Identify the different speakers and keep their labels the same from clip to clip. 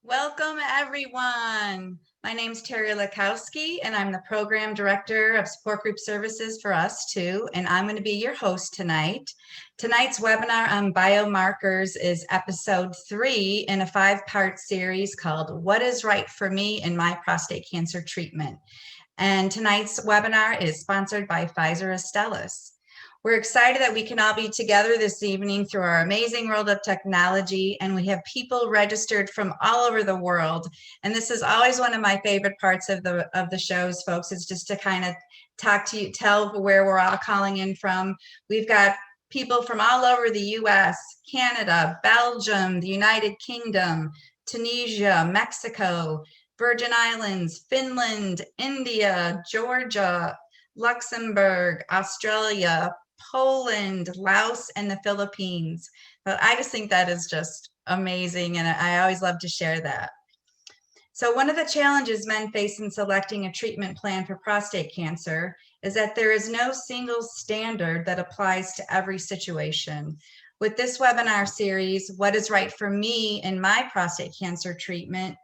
Speaker 1: Welcome, everyone. My name is Terry Lakowski, and I'm the Program Director of Support Group Services for US2, and I'm going to be your host tonight. Tonight's webinar on biomarkers is episode 3 in a 5-part series called What is Right for Me in My Prostate Cancer Treatment? And tonight's webinar is sponsored by Pfizer Astellas. We're excited that we can all be together this evening through our amazing world of technology, and we have people registered from all over the world. And this is always one of my favorite parts of the shows, folks, is just to kind of talk to you, tell where we're all calling in from. We've got people from all over the US, Canada, Belgium, the United Kingdom, Tunisia, Mexico, Virgin Islands, Finland, India, Georgia, Luxembourg, Australia, Poland, Laos, and the Philippines. But I just think that is just amazing, and I always love to share that. So one of the challenges men face in selecting a treatment plan for prostate cancer is that there is no single standard that applies to every situation. With this webinar series, What is Right for Me in My Prostate Cancer Treatment,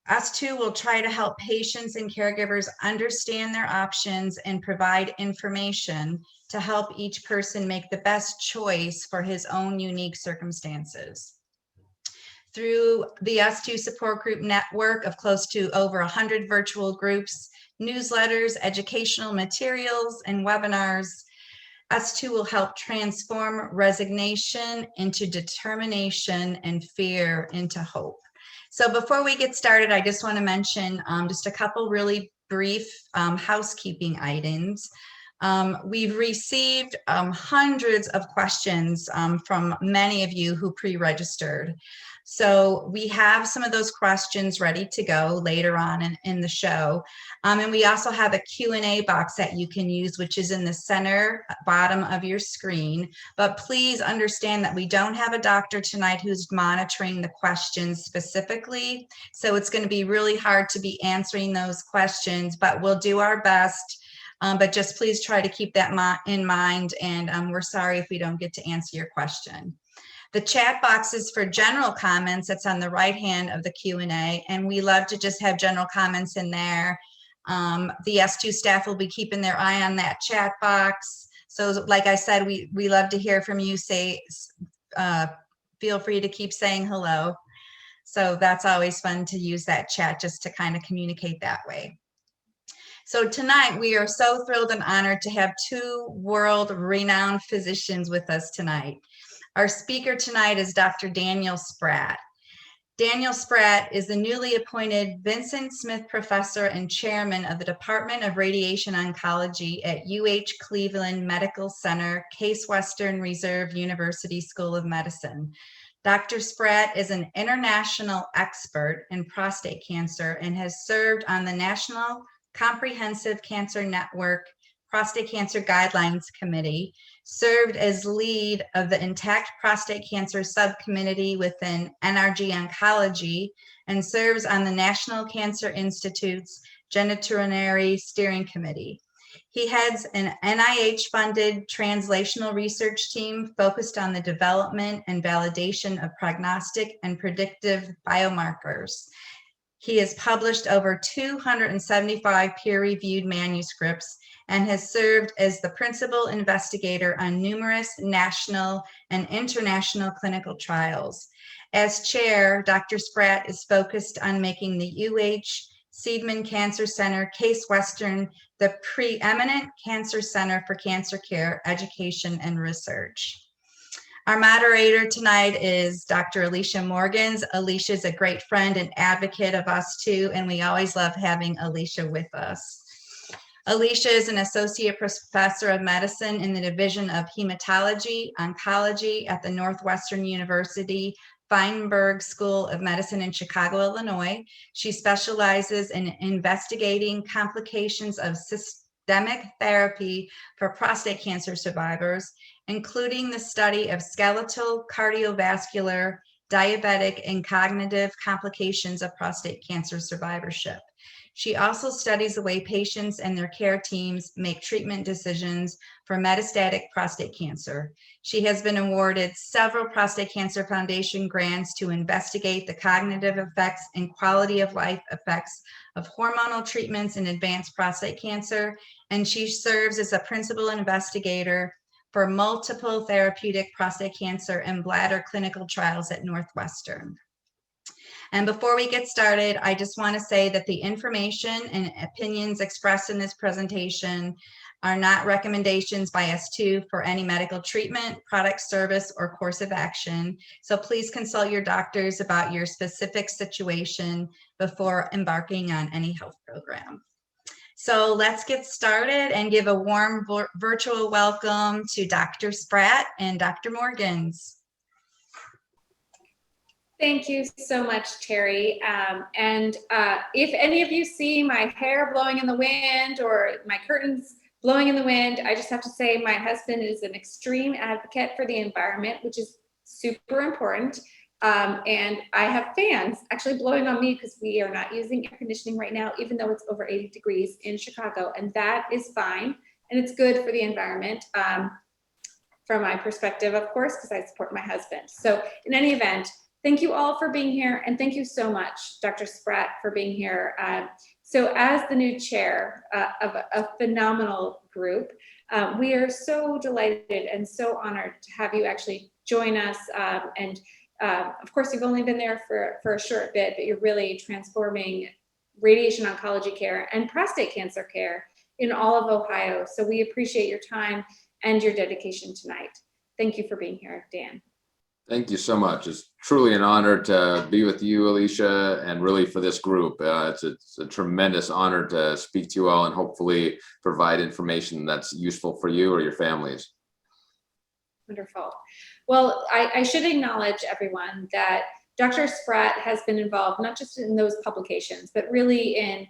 Speaker 1: US2 will try to help patients and caregivers understand their options and provide information to help each person make the best choice for his own unique circumstances. Through the US2 support group network of close to over 100 virtual groups, newsletters, educational materials, and webinars, US2 will help transform resignation into determination and fear into hope. So before we get started, I just want to mention just a couple really brief housekeeping items. We've received hundreds of questions from many of you who pre-registered. So we have some of those questions ready to go later on in the show. And we also have a Q&A box that you can use, which is in the center bottom of your screen. But please understand that we don't have a doctor tonight who's monitoring the questions specifically. So it's going to be really hard to be answering those questions, but we'll do our best. But just please try to keep that in mind, and we're sorry if we don't get to answer your question. The chat box is for general comments. That's on the right hand of the Q&A, and we love to just have general comments in there. The S2 staff will be keeping their eye on that chat box. So like I said, we love to hear from you. Feel free to keep saying hello. So that's always fun to use that chat just to kind of communicate that way. So tonight, we are so thrilled and honored to have 2 world-renowned physicians with us tonight. Our speaker tonight is Dr. Daniel Spratt. Daniel Spratt is the newly appointed Vincent Smith Professor and Chairman of the Department of Radiation Oncology at UH Cleveland Medical Center, Case Western Reserve University School of Medicine. Dr. Spratt is an international expert in prostate cancer and has served on the National Comprehensive Cancer Network Prostate Cancer Guidelines Committee, served as lead of the Intact Prostate Cancer Subcommittee within NRG Oncology, and serves on the National Cancer Institute's Genitourinary Steering Committee. He heads an NIH-funded translational research team focused on the development and validation of prognostic and predictive biomarkers. He has published over 275 peer-reviewed manuscripts and has served as the principal investigator on numerous national and international clinical trials. As chair, Dr. Spratt is focused on making the UH Seidman Cancer Center, Case Western, the preeminent cancer center for cancer care, education, and research. Our moderator tonight is Dr. Alicia Morgans. Alicia is a great friend and advocate of US2, and we always love having Alicia with us. Alicia is an associate professor of medicine in the Division of Hematology, Oncology at the Northwestern University Feinberg School of Medicine in Chicago, Illinois. She specializes in investigating complications of systemic therapy for prostate cancer survivors, including the study of skeletal, cardiovascular, diabetic, and cognitive complications of prostate cancer survivorship. She also studies the way patients and their care teams make treatment decisions for metastatic prostate cancer. She has been awarded several Prostate Cancer Foundation grants to investigate the cognitive effects and quality of life effects of hormonal treatments in advanced prostate cancer, and she serves as a principal investigator for multiple therapeutic prostate cancer and bladder clinical trials at Northwestern. And before we get started, I just want to say that the information and opinions expressed in this presentation are not recommendations by us for any medical treatment, product, service, or course of action. So please consult your doctors about your specific situation before embarking on any health program. So let's get started and give a warm virtual welcome to Dr. Spratt and Dr. Morgans.
Speaker 2: Thank you so much, Terry. If any of you see my hair blowing in the wind or my curtains blowing in the wind, I just have to say my husband is an extreme advocate for the environment, which is super important. And I have fans actually blowing on me because we are not using air conditioning right now, even though it's over 80 degrees in Chicago. And that is fine. And it's good for the environment from my perspective, of course, because I support my husband. So in any event, thank you all for being here, and thank you so much, Dr. Spratt, for being here. So as the new chair of a phenomenal group, we are so delighted and so honored to have you actually join us. Of course, you've only been there for a short bit, but you're really transforming radiation oncology care and prostate cancer care in all of Ohio. So we appreciate your time and your dedication tonight. Thank you for being here, Dan.
Speaker 3: Thank you so much. It's truly an honor to be with you, Alicia, and really for this group. It's a tremendous honor to speak to you all and hopefully provide information that's useful for you or your families.
Speaker 2: Wonderful. Well, I should acknowledge everyone that Dr. Spratt has been involved not just in those publications, but really in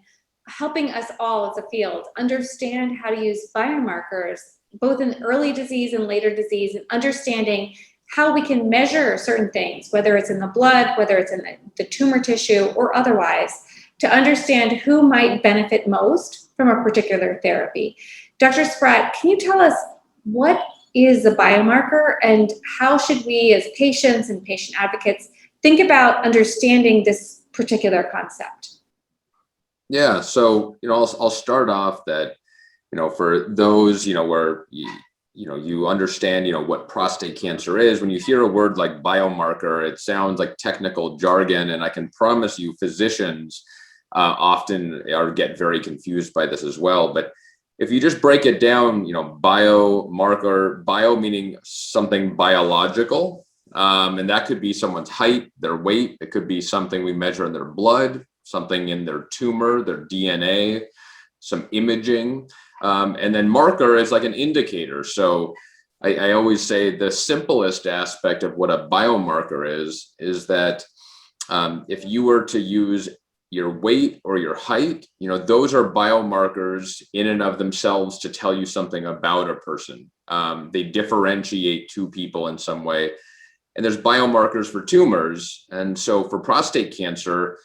Speaker 2: helping us all as a field understand how to use biomarkers, both in early disease and later disease, and understanding how we can measure certain things, whether it's in the blood, whether it's in the tumor tissue or otherwise, to understand who might benefit most from a particular therapy. Dr. Spratt, can you tell us what is a biomarker and how should we as patients and patient advocates think about understanding this particular concept?
Speaker 3: Yeah, so, I'll start off that, for those, where you understand, what prostate cancer is. When you hear a word like biomarker, it sounds like technical jargon, and I can promise you physicians often get very confused by this as well. But if you just break it down, biomarker, bio meaning something biological, and that could be someone's height, their weight. It could be something we measure in their blood, something in their tumor, their DNA, some imaging. And then marker is like an indicator. So I always say the simplest aspect of what a biomarker is that if you were to use your weight or your height, those are biomarkers in and of themselves to tell you something about a person. They differentiate two people in some way. And there's biomarkers for tumors. And so for prostate cancer,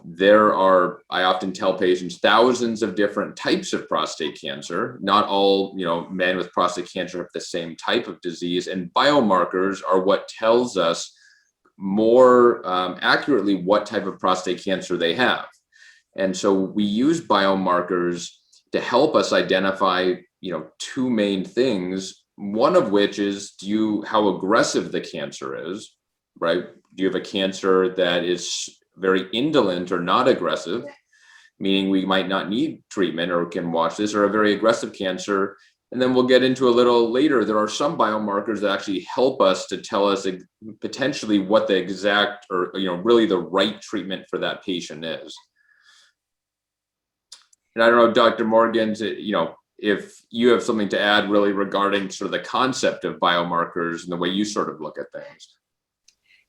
Speaker 3: there are, I often tell patients, thousands of different types of prostate cancer. Not all, men with prostate cancer have the same type of disease. And biomarkers are what tells us more accurately what type of prostate cancer they have. And so we use biomarkers to help us identify, two main things. One of which is how aggressive the cancer is, right? Do you have a cancer that is very indolent or not aggressive, meaning we might not need treatment or can watch this, or a very aggressive cancer? And then we'll get into a little later, there are some biomarkers that actually help us to tell us potentially what the exact or, really the right treatment for that patient is. And I don't know, Dr. Morgans, if you have something to add really regarding sort of the concept of biomarkers and the way you sort of look at things.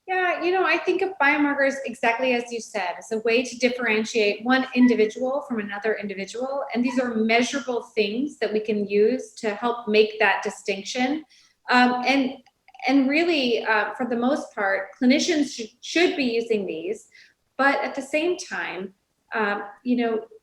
Speaker 2: Yeah, I think of biomarkers exactly as you said, as a way to differentiate one individual from another individual. And these are measurable things that we can use to help make that distinction. And really, for the most part, clinicians should be using these. But at the same time,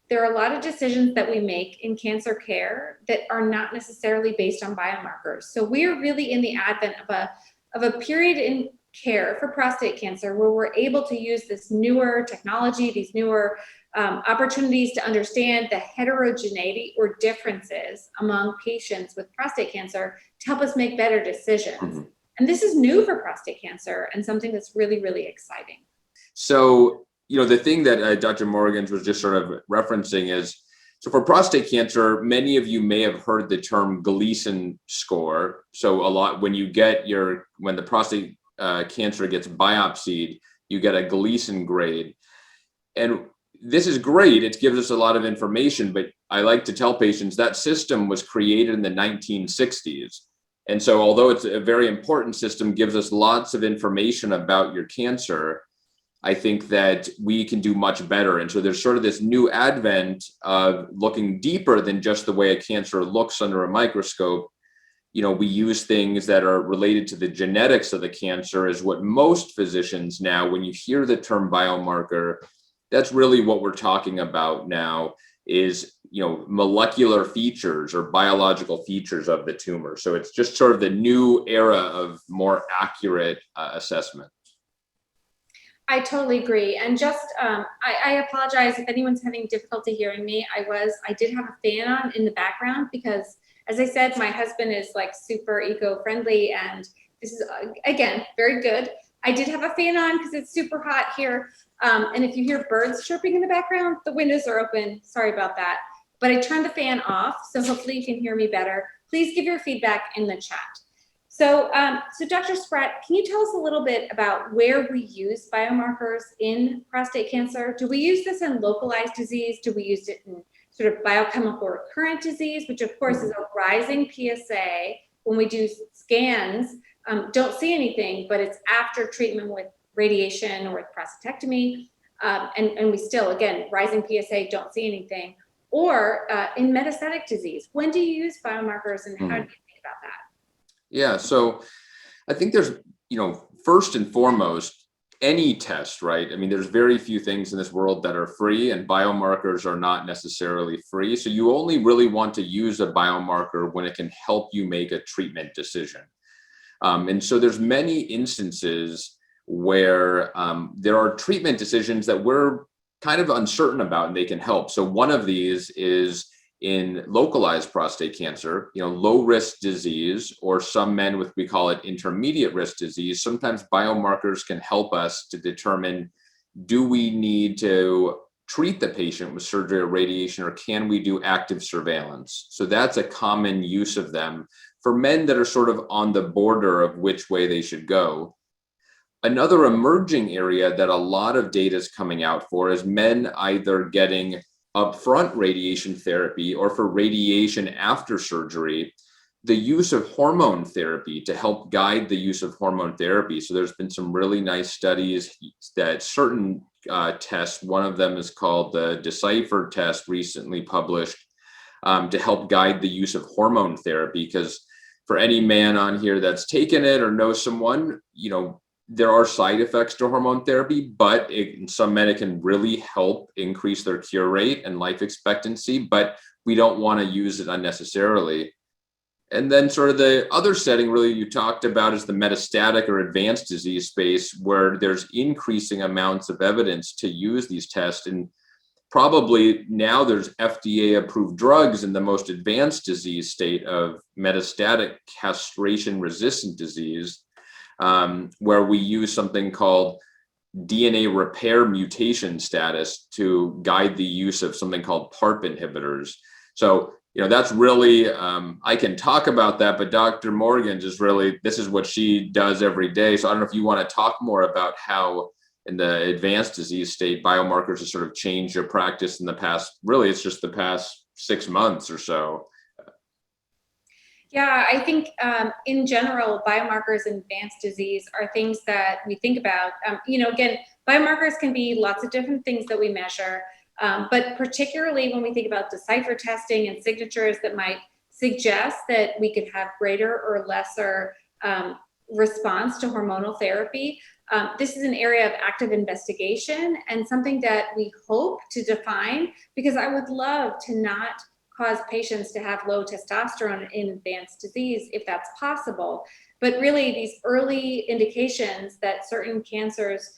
Speaker 2: there are a lot of decisions that we make in cancer care that are not necessarily based on biomarkers. So we are really in the advent of a period in care for prostate cancer where we're able to use this newer technology, these newer opportunities to understand the heterogeneity or differences among patients with prostate cancer to help us make better decisions. Mm-hmm. And this is new for prostate cancer and something that's really, really exciting.
Speaker 3: So, the thing that Dr. Morgans was just sort of referencing is, so for prostate cancer, many of you may have heard the term Gleason score. So a lot, when the prostate cancer gets biopsied, you get a Gleason grade. And this is great. It gives us a lot of information, but I like to tell patients that system was created in the 1960s. And so although it's a very important system, gives us lots of information about your cancer, I think that we can do much better. And so there's sort of this new advent of looking deeper than just the way a cancer looks under a microscope. We use things that are related to the genetics of the cancer is what most physicians now, when you hear the term biomarker, that's really what we're talking about now is, molecular features or biological features of the tumor. So it's just sort of the new era of more accurate assessment.
Speaker 2: I totally agree. And just, I apologize if anyone's having difficulty hearing me. I did have a fan on in the background because, as I said, my husband is like super eco-friendly and this is, again, very good. I did have a fan on because it's super hot here. And if you hear birds chirping in the background, the windows are open. Sorry about that. But I turned the fan off, so hopefully you can hear me better. Please give your feedback in the chat. So Dr. Spratt, can you tell us a little bit about where we use biomarkers in prostate cancer? Do we use this in localized disease? Do we use it in sort of biochemical recurrent disease, which of course is a rising PSA? When we do scans, don't see anything, but it's after treatment with radiation or with prostatectomy. And we still, again, rising PSA, don't see anything. Or in metastatic disease, when do you use biomarkers and how do you think about that?
Speaker 3: Yeah, so I think there's, first and foremost, any test, right? I mean, there's very few things in this world that are free and biomarkers are not necessarily free. So you only really want to use a biomarker when it can help you make a treatment decision. And so there's many instances where there are treatment decisions that we're kind of uncertain about and they can help. So one of these is in localized prostate cancer, low risk disease, or some men with, we call it intermediate risk disease. Sometimes biomarkers can help us to determine, do we need to treat the patient with surgery or radiation, or can we do active surveillance? So that's a common use of them for men that are sort of on the border of which way they should go. Another emerging area that a lot of data is coming out for is men either getting upfront radiation therapy or for radiation after surgery, the use of hormone therapy to help guide the use of hormone therapy. So there's been some really nice studies that certain tests, one of them is called the Cypher Test, recently published, to help guide the use of hormone therapy. Because for any man on here that's taken it or knows someone, there are side effects to hormone therapy, but in some men, it can really help increase their cure rate and life expectancy, but we don't want to use it unnecessarily. And then sort of the other setting really you talked about is the metastatic or advanced disease space, where there's increasing amounts of evidence to use these tests. And probably now there's FDA approved drugs in the most advanced disease state of metastatic castration resistant disease, where we use something called DNA repair mutation status to guide the use of something called PARP inhibitors. So, that's really, I can talk about that, but Dr. Morgans is really, this is what she does every day. So I don't know if you want to talk more about how in the advanced disease state, biomarkers have sort of changed your practice in the past, really, it's just the past 6 months or so.
Speaker 2: Yeah, I think in general, biomarkers in advanced disease are things that we think about. Again, biomarkers can be lots of different things that we measure, but particularly when we think about Cypher testing and signatures that might suggest that we could have greater or lesser response to hormonal therapy, This is an area of active investigation and something that we hope to define, because I would love to not cause patients to have low testosterone in advanced disease if that's possible. But really, these early indications that certain cancers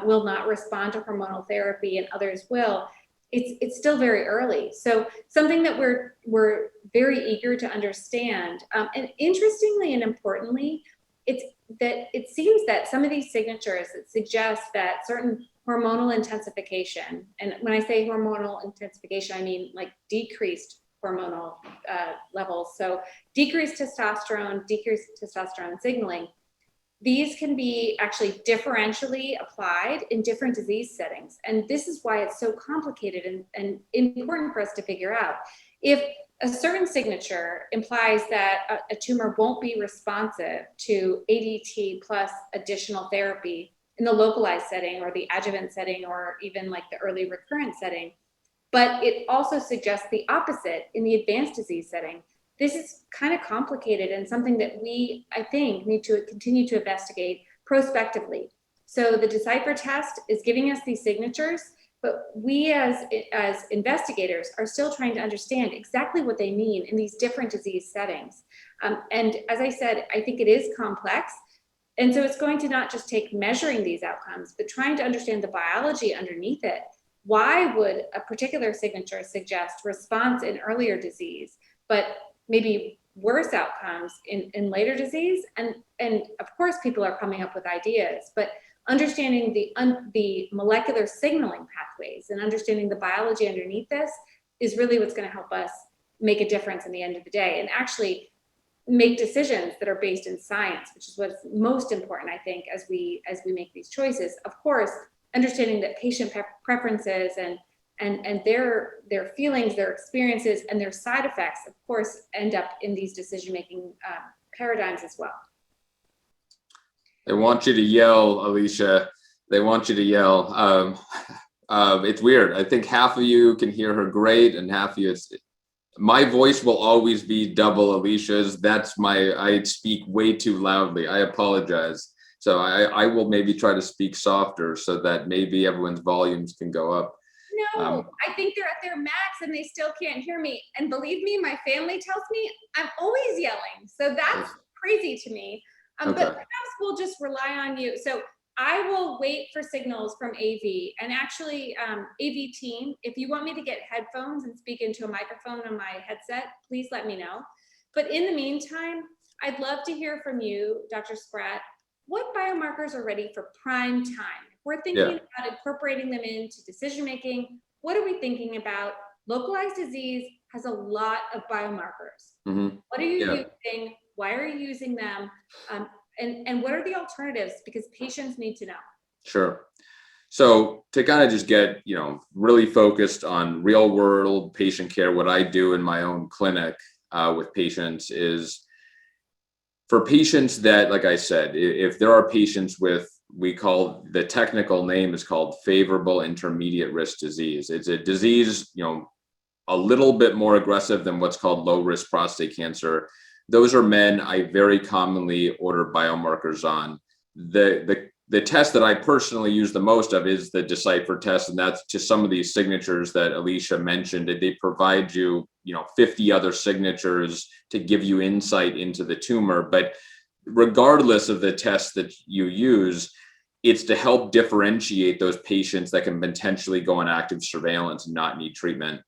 Speaker 2: will not respond to hormonal therapy and others will, it's still very early. So something that we're very eager to understand. And interestingly and importantly, it seems that some of these signatures that suggest that certain hormonal intensification, and when I say hormonal intensification, I mean like decreased hormonal levels. So decreased testosterone signaling, these can be actually differentially applied in different disease settings. And this is why it's so complicated and important for us to figure out. If a certain signature implies that a tumor won't be responsive to ADT plus additional therapy in the localized setting or the adjuvant setting or even like the early recurrent setting, but it also suggests the opposite in the advanced disease setting, this is kind of complicated and something that we, I think, need to continue to investigate prospectively. So the Cypher test is giving us these signatures, but we as investigators are still trying to understand exactly what they mean in these different disease settings. And as I said, I think it is complex. And so it's going to not just take measuring these outcomes, but trying to understand the biology underneath it. Why would a particular signature suggest response in earlier disease, but maybe worse outcomes in later disease? And of course, people are coming up with ideas, but understanding the molecular signaling pathways and understanding the biology underneath this is really what's going to help us make a difference in the end of the day and actually make decisions that are based in science, which is what's most important, I think, as we make these choices. Of course, understanding that patient preferences and their feelings, their experiences, and their side effects, of course, end up in these decision-making paradigms as well.
Speaker 3: They want you to yell, Alicia. They want you to yell. It's weird. I think half of you can hear her great, and half of you, my voice will always be double Alicia's. I speak way too loudly. I apologize. So I will maybe try to speak softer so that maybe everyone's volumes can go up.
Speaker 2: No, I think they're at their max and they still can't hear me. And believe me, my family tells me I'm always yelling. So that's crazy to me.
Speaker 3: Okay.
Speaker 2: But perhaps we'll just rely on you. So I will wait for signals from AV. And actually, AV team, if you want me to get headphones and speak into a microphone on my headset, please let me know. But in the meantime, I'd love to hear from you, Dr. Spratt. What biomarkers are ready for prime time? If we're thinking about incorporating them into decision-making, what are we thinking about? Localized disease has a lot of biomarkers.
Speaker 3: Mm-hmm.
Speaker 2: What are you using? Why are you using them? And what are the alternatives? Because patients need to know. Sure.
Speaker 3: So to kind of just get, really focused on real world patient care, what I do in my own clinic with patients is for patients that, like I said, if there are patients with, the technical name is called favorable intermediate risk disease. It's a disease, a little bit more aggressive than what's called low risk prostate cancer. Those are men I very commonly order biomarkers on. The test that I personally use the most of is the Cypher test, and that's just some of these signatures that Alicia mentioned. They provide you, 50 other signatures to give you insight into the tumor. But regardless of the test that you use, it's to help differentiate those patients that can potentially go on active surveillance and not need treatment.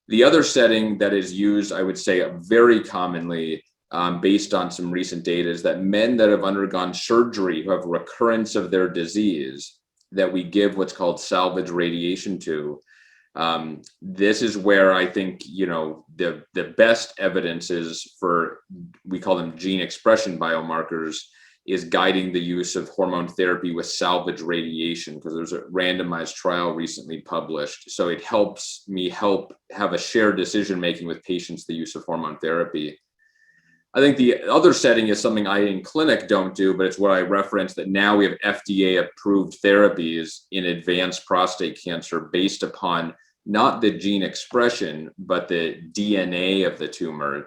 Speaker 3: The other setting that is used, I would say, very commonly, based on some recent data, is that men that have undergone surgery who have recurrence of their disease, that we give what's called salvage radiation to. This is where I think, the best evidence is for, we call them gene expression biomarkers, is guiding the use of hormone therapy with salvage radiation, because there's a randomized trial recently published. So it helps me have a shared decision making with patients, the use of hormone therapy. I think the other setting is something I in clinic don't do, but it's what I referenced, that now we have FDA approved therapies in advanced prostate cancer based upon not the gene expression, but the DNA of the tumor,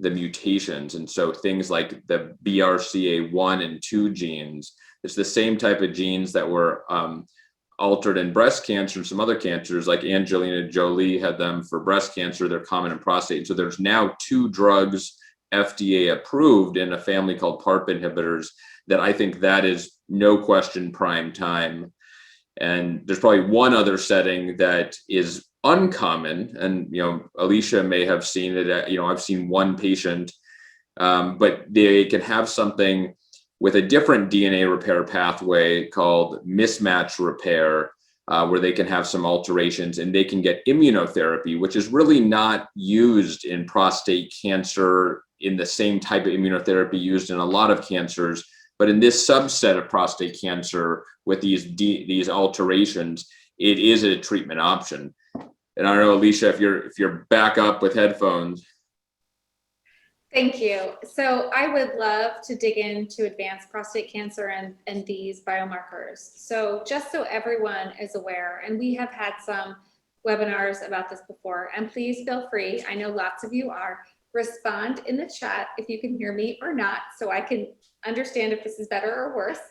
Speaker 3: the mutations. And so things like the BRCA1 and 2 genes It's the same type of genes that were altered in breast cancer and some other cancers, like Angelina Jolie had them for breast cancer. They're common in prostate. So there's now 2 drugs FDA approved in a family called PARP inhibitors that I think that is no question prime time. And there's probably one other setting that is uncommon, and Alicia may have seen it. I've seen one patient, but they can have something with a different DNA repair pathway called mismatch repair, where they can have some alterations and they can get immunotherapy, which is really not used in prostate cancer in the same type of immunotherapy used in a lot of cancers. But in this subset of prostate cancer with these alterations, it is a treatment option. And I don't know, Alicia, if you're back up with headphones.
Speaker 2: Thank you. So I would love to dig into advanced prostate cancer and these biomarkers. So just so everyone is aware, and we have had some webinars about this before, and please feel free, I know lots of you are, respond in the chat if you can hear me or not, so I can understand if this is better or worse.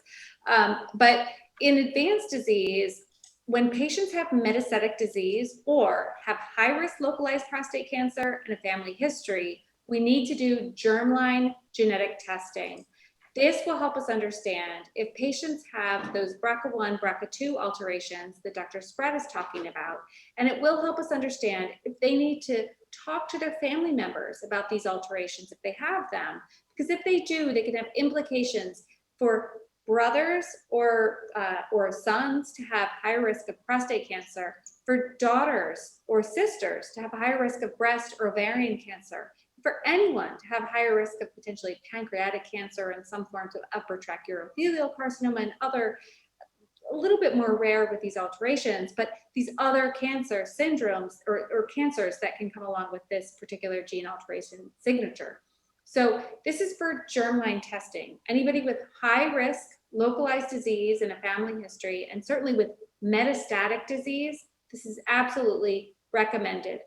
Speaker 2: But in advanced disease, when patients have metastatic disease or have high-risk localized prostate cancer and a family history, we need to do germline genetic testing. This will help us understand if patients have those BRCA1, BRCA2 alterations that Dr. Spratt is talking about, and it will help us understand if they need to talk to their family members about these alterations if they have them, because if they do, they can have implications for brothers or sons to have high risk of prostate cancer, for daughters or sisters to have a higher risk of breast or ovarian cancer, for anyone to have higher risk of potentially pancreatic cancer and some forms of upper tract urothelial carcinoma and other, a little bit more rare with these alterations, but these other cancer syndromes or cancers that can come along with this particular gene alteration signature. So this is for germline testing. Anybody with high risk localized disease and a family history, and certainly with metastatic disease, this is absolutely recommended.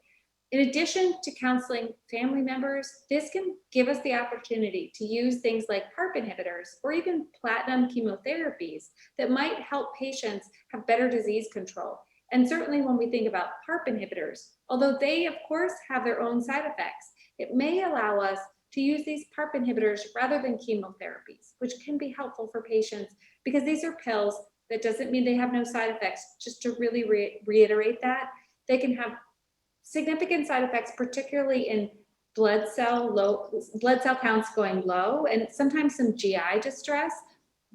Speaker 2: In addition to counseling family members, this can give us the opportunity to use things like PARP inhibitors or even platinum chemotherapies that might help patients have better disease control. And certainly when we think about PARP inhibitors, although they of course have their own side effects, it may allow us to use these PARP inhibitors rather than chemotherapies, which can be helpful for patients because these are pills. That doesn't mean they have no side effects. Just to really reiterate that, they can have significant side effects, particularly in blood cell counts going low, and sometimes some GI distress.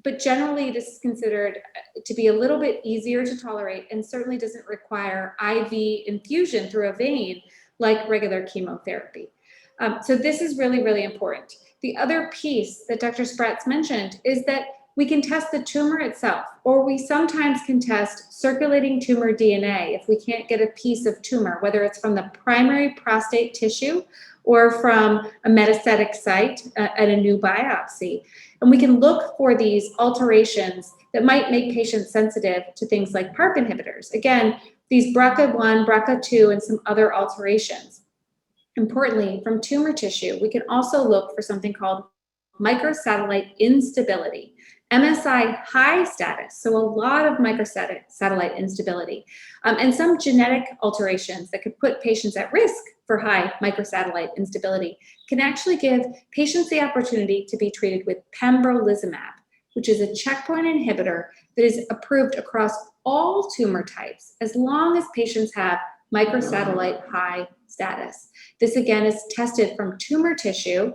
Speaker 2: But generally, this is considered to be a little bit easier to tolerate and certainly doesn't require IV infusion through a vein like regular chemotherapy. So this is really, really important. The other piece that Dr. Spratt's mentioned is that we can test the tumor itself, or we sometimes can test circulating tumor DNA if we can't get a piece of tumor, whether it's from the primary prostate tissue or from a metastatic site at a new biopsy. And we can look for these alterations that might make patients sensitive to things like PARP inhibitors. Again, these BRCA1, BRCA2, and some other alterations. Importantly, from tumor tissue, we can also look for something called microsatellite instability. MSI high status, so a lot of microsatellite instability, and some genetic alterations that could put patients at risk for high microsatellite instability can actually give patients the opportunity to be treated with Pembrolizumab, which is a checkpoint inhibitor that is approved across all tumor types as long as patients have microsatellite high status. This again is tested from tumor tissue,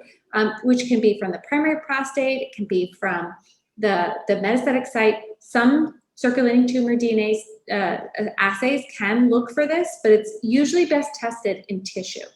Speaker 2: which can be from the primary prostate, it can be from the metastatic site. Some circulating tumor DNA assays can look for this, but it's usually best tested in tissue.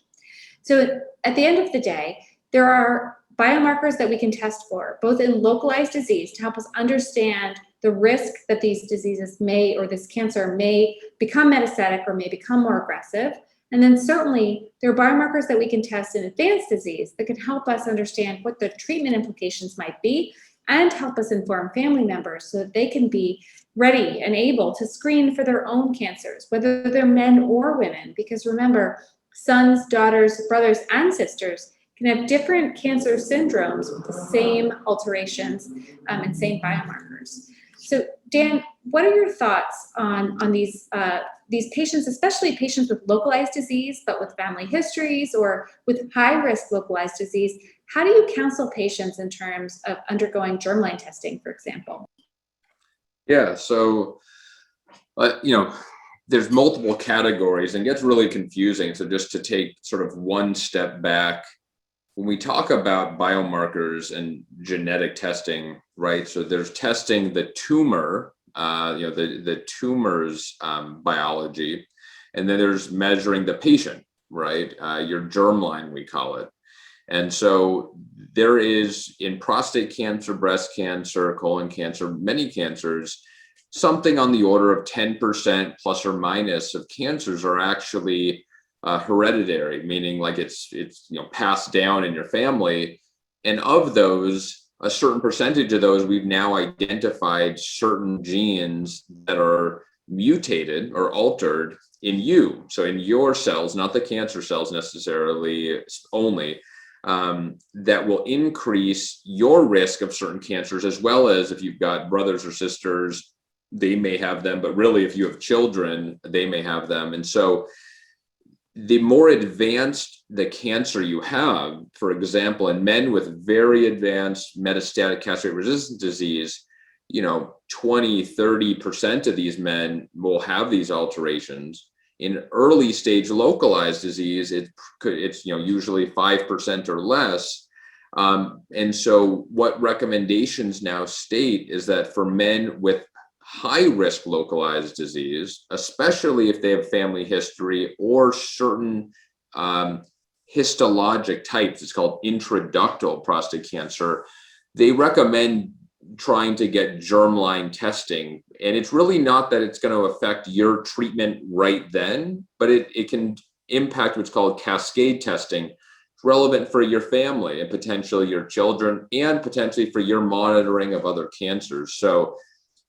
Speaker 2: So at the end of the day, there are biomarkers that we can test for, both in localized disease to help us understand the risk that these diseases may, or this cancer may become metastatic or may become more aggressive. And then certainly there are biomarkers that we can test in advanced disease that can help us understand what the treatment implications might be and help us inform family members so that they can be ready and able to screen for their own cancers, whether they're men or women, because remember, sons, daughters, brothers, and sisters can have different cancer syndromes with the same alterations and same biomarkers. So Dan, what are your thoughts on these patients, especially patients with localized disease, but with family histories or with high-risk localized disease? How do you counsel patients in terms of undergoing germline testing, for example?
Speaker 3: Yeah, so, there's multiple categories and it gets really confusing. So just to take sort of one step back, when we talk about biomarkers and genetic testing, right? So there's testing the tumor, the tumor's biology, and then there's measuring the patient, right? Your germline, we call it. And so there is in prostate cancer, breast cancer, colon cancer, many cancers, something on the order of 10% plus or minus of cancers are actually hereditary, meaning like it's passed down in your family. And of those, a certain percentage of those, we've now identified certain genes that are mutated or altered in you. So in your cells, not the cancer cells necessarily only, that will increase your risk of certain cancers, as well as if you've got brothers or sisters, they may have them, but really if you have children, they may have them. And so the more advanced the cancer you have, for example, in men with very advanced metastatic castrate-resistant disease, 20-30% of these men will have these alterations. In early stage localized disease, it's usually 5% or less. And so what recommendations now state is that for men with high risk localized disease, especially if they have family history or certain histologic types, it's called intraductal prostate cancer, they recommend trying to get germline testing. And it's really not that it's going to affect your treatment right then, but it can impact what's called cascade testing. It's relevant for your family and potentially your children and potentially for your monitoring of other cancers. So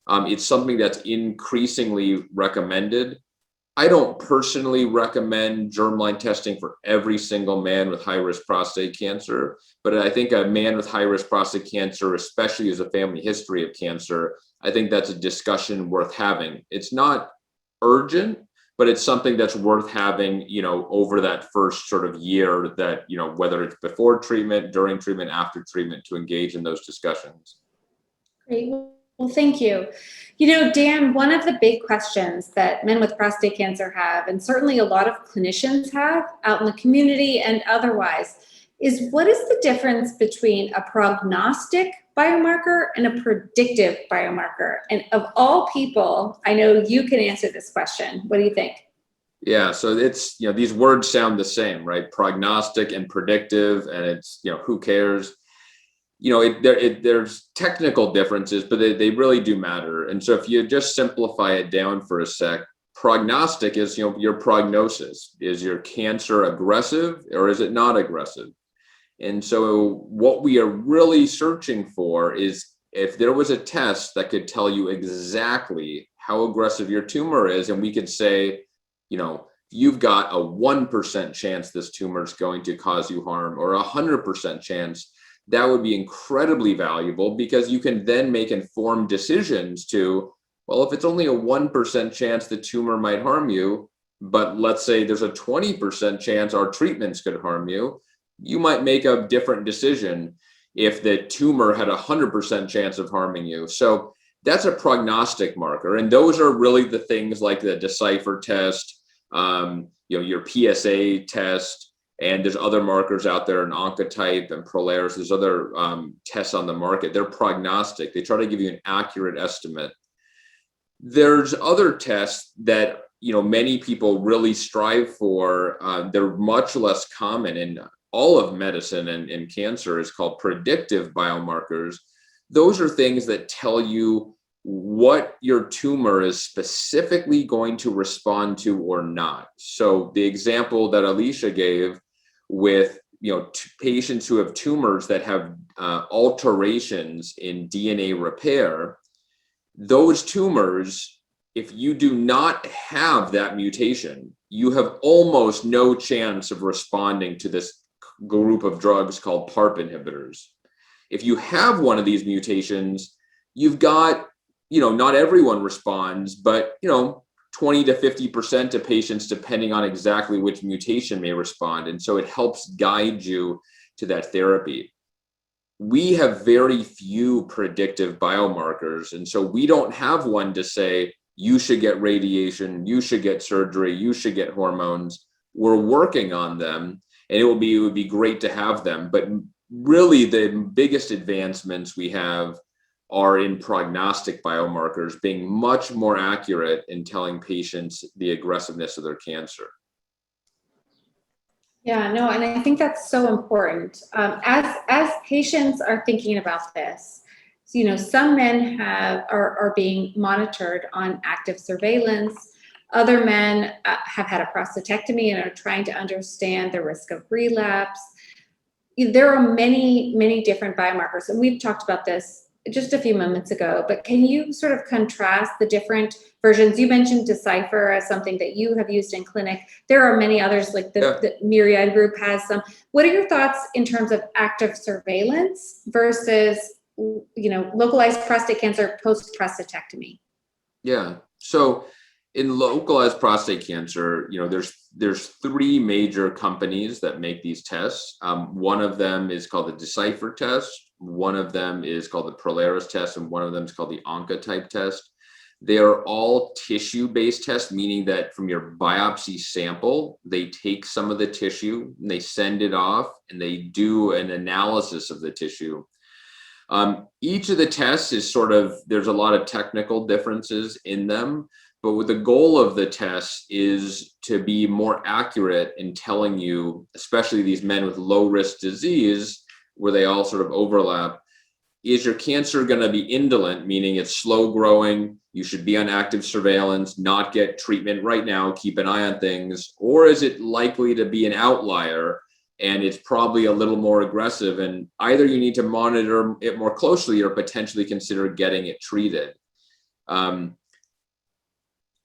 Speaker 3: it's something that's increasingly recommended. I don't personally recommend germline testing for every single man with high-risk prostate cancer, but I think a man with high-risk prostate cancer, especially as a family history of cancer, I think that's a discussion worth having. It's not urgent, but it's something that's worth having, over that first sort of year that, whether it's before treatment, during treatment, after treatment, to engage in those discussions.
Speaker 2: Great. Well, thank you. Dan, one of the big questions that men with prostate cancer have, and certainly a lot of clinicians have out in the community and otherwise, is what is the difference between a prognostic biomarker and a predictive biomarker? And of all people, I know you can answer this question. What do you think?
Speaker 3: Yeah, so it's, these words sound the same, right? Prognostic and predictive, and it's, who cares? There's technical differences, but they really do matter. And so if you just simplify it down for a sec, prognostic is, your prognosis. Is your cancer aggressive or is it not aggressive? And so what we are really searching for is if there was a test that could tell you exactly how aggressive your tumor is, and we could say, you've got a 1% chance this tumor is going to cause you harm, or 100% chance, that would be incredibly valuable, because you can then make informed decisions to, well, if it's only a 1% chance the tumor might harm you, but let's say there's a 20% chance our treatments could harm you, you might make a different decision if the tumor had a 100% chance of harming you. So that's a prognostic marker. And those are really the things like the Cypher Test, your PSA test, and there's other markers out there in Oncotype and Prolaris. There's other tests on the market. They're prognostic. They try to give you an accurate estimate. There's other tests that many people really strive for. They're much less common in all of medicine and cancer. Is called predictive biomarkers. Those are things that tell you what your tumor is specifically going to respond to or not. So the example that Alicia gave with patients who have tumors that have alterations in DNA repair, those tumors, if you do not have that mutation, you have almost no chance of responding to this group of drugs called PARP inhibitors. If you have one of these mutations, you've got, not everyone responds, but, 20 to 50% of patients, depending on exactly which mutation, may respond. And so it helps guide you to that therapy. We have very few predictive biomarkers. And so we don't have one to say, you should get radiation, you should get surgery, you should get hormones. We're working on them, and it would be great to have them. But really the biggest advancements we have are in prognostic biomarkers, being much more accurate in telling patients the aggressiveness of their cancer.
Speaker 2: Yeah, no, and I think that's so important. As patients are thinking about this, some men are being monitored on active surveillance. Other men have had a prostatectomy and are trying to understand the risk of relapse. There are many, many different biomarkers, and we've talked about this just a few moments ago, but can you sort of contrast the different versions? You mentioned Decipher as something that you have used in clinic. There are many others, like the Myriad group has some. What are your thoughts in terms of active surveillance versus, localized prostate cancer post-prostatectomy?
Speaker 3: Yeah, so in localized prostate cancer, there's three major companies that make these tests. One of them is called the Cypher Test. One of them is called the Polaris test, and one of them is called the Oncotype test. They are all tissue-based tests, meaning that from your biopsy sample, they take some of the tissue and they send it off and they do an analysis of the tissue. Each of the tests is there's a lot of technical differences in them, but what the goal of the test is to be more accurate in telling you, especially these men with low-risk disease, where they all sort of overlap, is your cancer going to be indolent, meaning it's slow growing, you should be on active surveillance, not get treatment right now, keep an eye on things, or is it likely to be an outlier and it's probably a little more aggressive, and either you need to monitor it more closely or potentially consider getting it treated.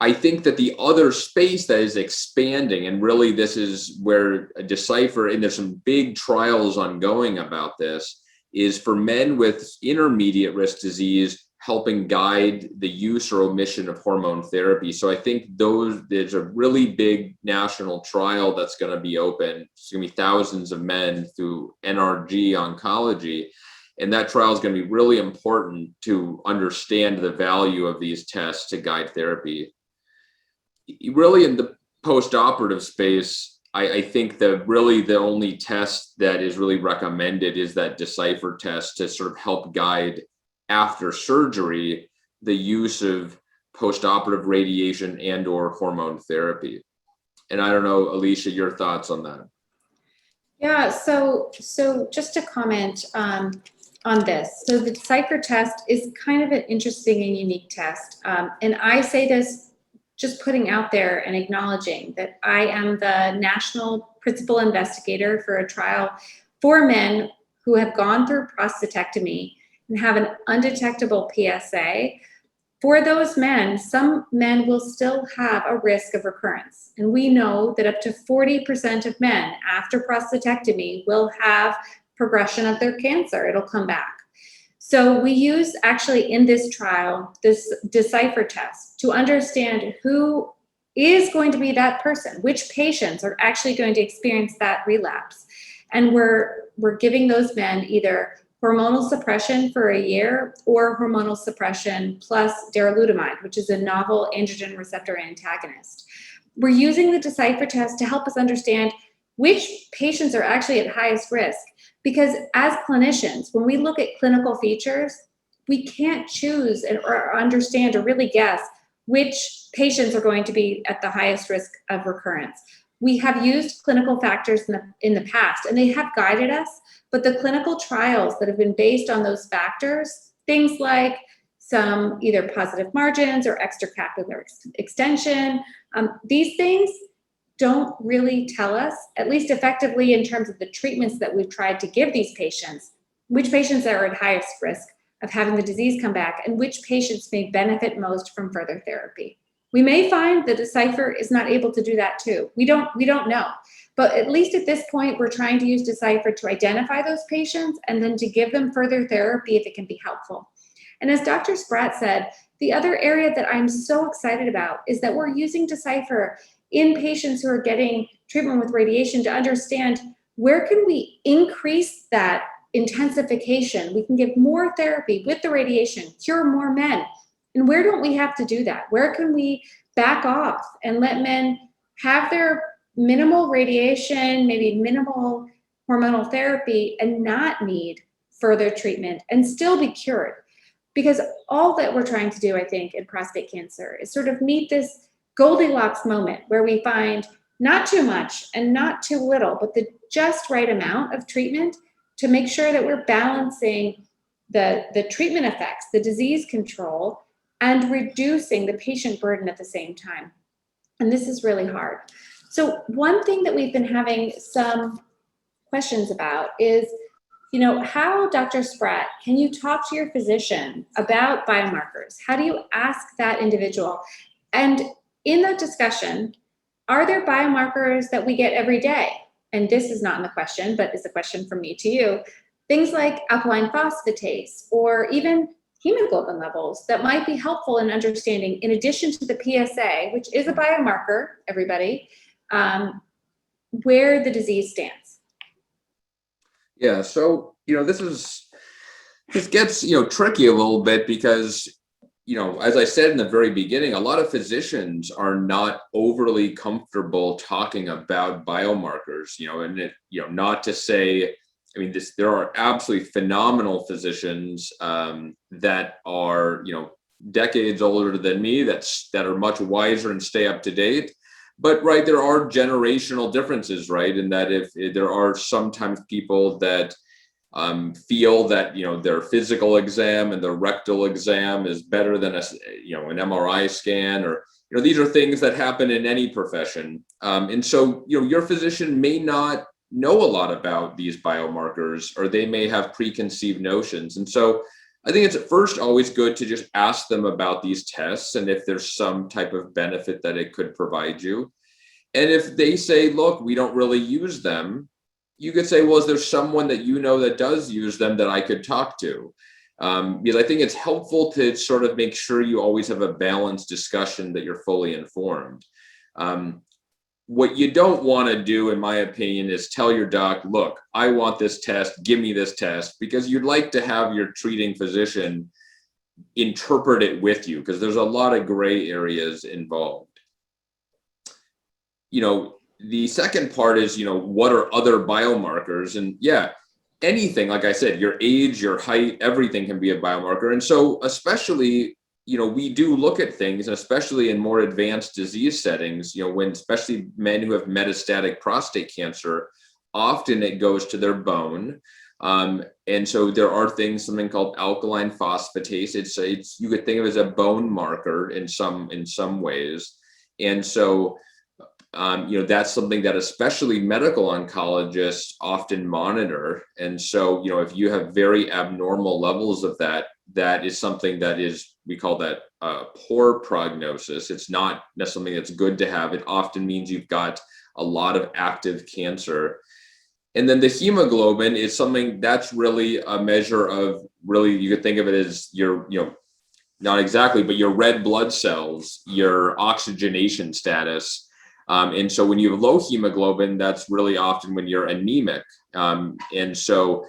Speaker 3: I think that the other space that is expanding, and really this is where a Decipher, and there's some big trials ongoing about this, is for men with intermediate risk disease, helping guide the use or omission of hormone therapy. So I think there's a really big national trial that's going to be open. It's going to be thousands of men through NRG Oncology. And that trial is going to be really important to understand the value of these tests to guide therapy. Really, in the post-operative space, I think that really the only test that is really recommended is that Decipher test to sort of help guide after surgery the use of post-operative radiation and or hormone therapy. And I don't know, Alicia, your thoughts on that?
Speaker 2: Yeah, so just to comment on this. So the Cypher test is kind of an interesting and unique test. And I say this just putting out there and acknowledging that I am the national principal investigator for a trial for men who have gone through prostatectomy and have an undetectable PSA. For those men, some men will still have a risk of recurrence. And we know that up to 40% of men after prostatectomy will have progression of their cancer. It'll come back. So we use actually in this trial, this Decipher test to understand who is going to be that person, which patients are actually going to experience that relapse. And we're giving those men either hormonal suppression for a year or hormonal suppression plus darolutamide, which is a novel androgen receptor antagonist. We're using the Decipher test to help us understand which patients are actually at highest risk. Because as clinicians, when we look at clinical features, we can't choose or understand or really guess which patients are going to be at the highest risk of recurrence. We have used clinical factors in the past, and they have guided us, but the clinical trials that have been based on those factors, things like some either positive margins or extracapular extension, these things don't really tell us, at least effectively in terms of the treatments that we've tried to give these patients, which patients are at highest risk of having the disease come back and which patients may benefit most from further therapy. We may find that Decipher is not able to do that too. We don't know. But at least at this point, we're trying to use Decipher to identify those patients and then to give them further therapy if it can be helpful. And as Dr. Spratt said, the other area that I'm so excited about is that we're using Decipher in patients who are getting treatment with radiation to understand where can we increase that intensification. We can give more therapy with the radiation, cure more men. And where don't we have to do that? Where can we back off and let men have their minimal radiation, maybe minimal hormonal therapy, and not need further treatment and still be cured? Because all that we're trying to do, I think, in prostate cancer is sort of meet this Goldilocks moment where we find not too much and not too little, but the just right amount of treatment to make sure that we're balancing the treatment effects, the disease control, and reducing the patient burden at the same time. And this is really hard. So one thing that we've been having some questions about is, you know, how, Dr. Spratt, can you talk to your physician about biomarkers? How do you ask that individual? And in that discussion, are there biomarkers that we get every day? And this is not in the question, but it's a question from me to you. Things like alkaline phosphatase or even hemoglobin levels that might be helpful in understanding, in addition to the PSA, which is a biomarker, everybody, where the disease stands.
Speaker 3: Yeah, so, you know, this gets, you know, tricky a little bit because, you know, as I said in the very beginning, a lot of physicians are not overly comfortable talking about biomarkers, you know, and it, you know, not to say, I mean, there are absolutely phenomenal physicians that are, you know, decades older than me that are much wiser and stay up to date. But right, there are generational differences, right? In that if there are sometimes people that feel that, you know, their physical exam and their rectal exam is better than an MRI scan, or, you know, these are things that happen in any profession. And so, you know, your physician may not know a lot about these biomarkers, or they may have preconceived notions. And so I think it's at first always good to just ask them about these tests and if there's some type of benefit that it could provide you. And if they say, look, we don't really use them, you could say, well, is there someone that you know that does use them that I could talk to? Because I think it's helpful to sort of make sure you always have a balanced discussion, that you're fully informed. What you don't want to do, in my opinion, is tell your doc, look, I want this test, give me this test, because you'd like to have your treating physician interpret it with you, because there's a lot of gray areas involved. You know, the second part is, you know, what are other biomarkers? And yeah, anything, like I said, your age, your height, everything can be a biomarker. And so especially, you know, we do look at things, especially in more advanced disease settings, you know, when especially men who have metastatic prostate cancer, often it goes to their bone. And so there are things, something called alkaline phosphatase. It's you could think of it as a bone marker in some ways. And so, you know, that's something that especially medical oncologists often monitor. And so, you know, if you have very abnormal levels of that, that is something that is, we call that poor prognosis. It's not something that's good to have. It often means you've got a lot of active cancer. And then the hemoglobin is something that's really a measure of, really, you could think of it as your, you know, not exactly, but your red blood cells, your oxygenation status. And so when you have low hemoglobin, that's really often when you're anemic. And so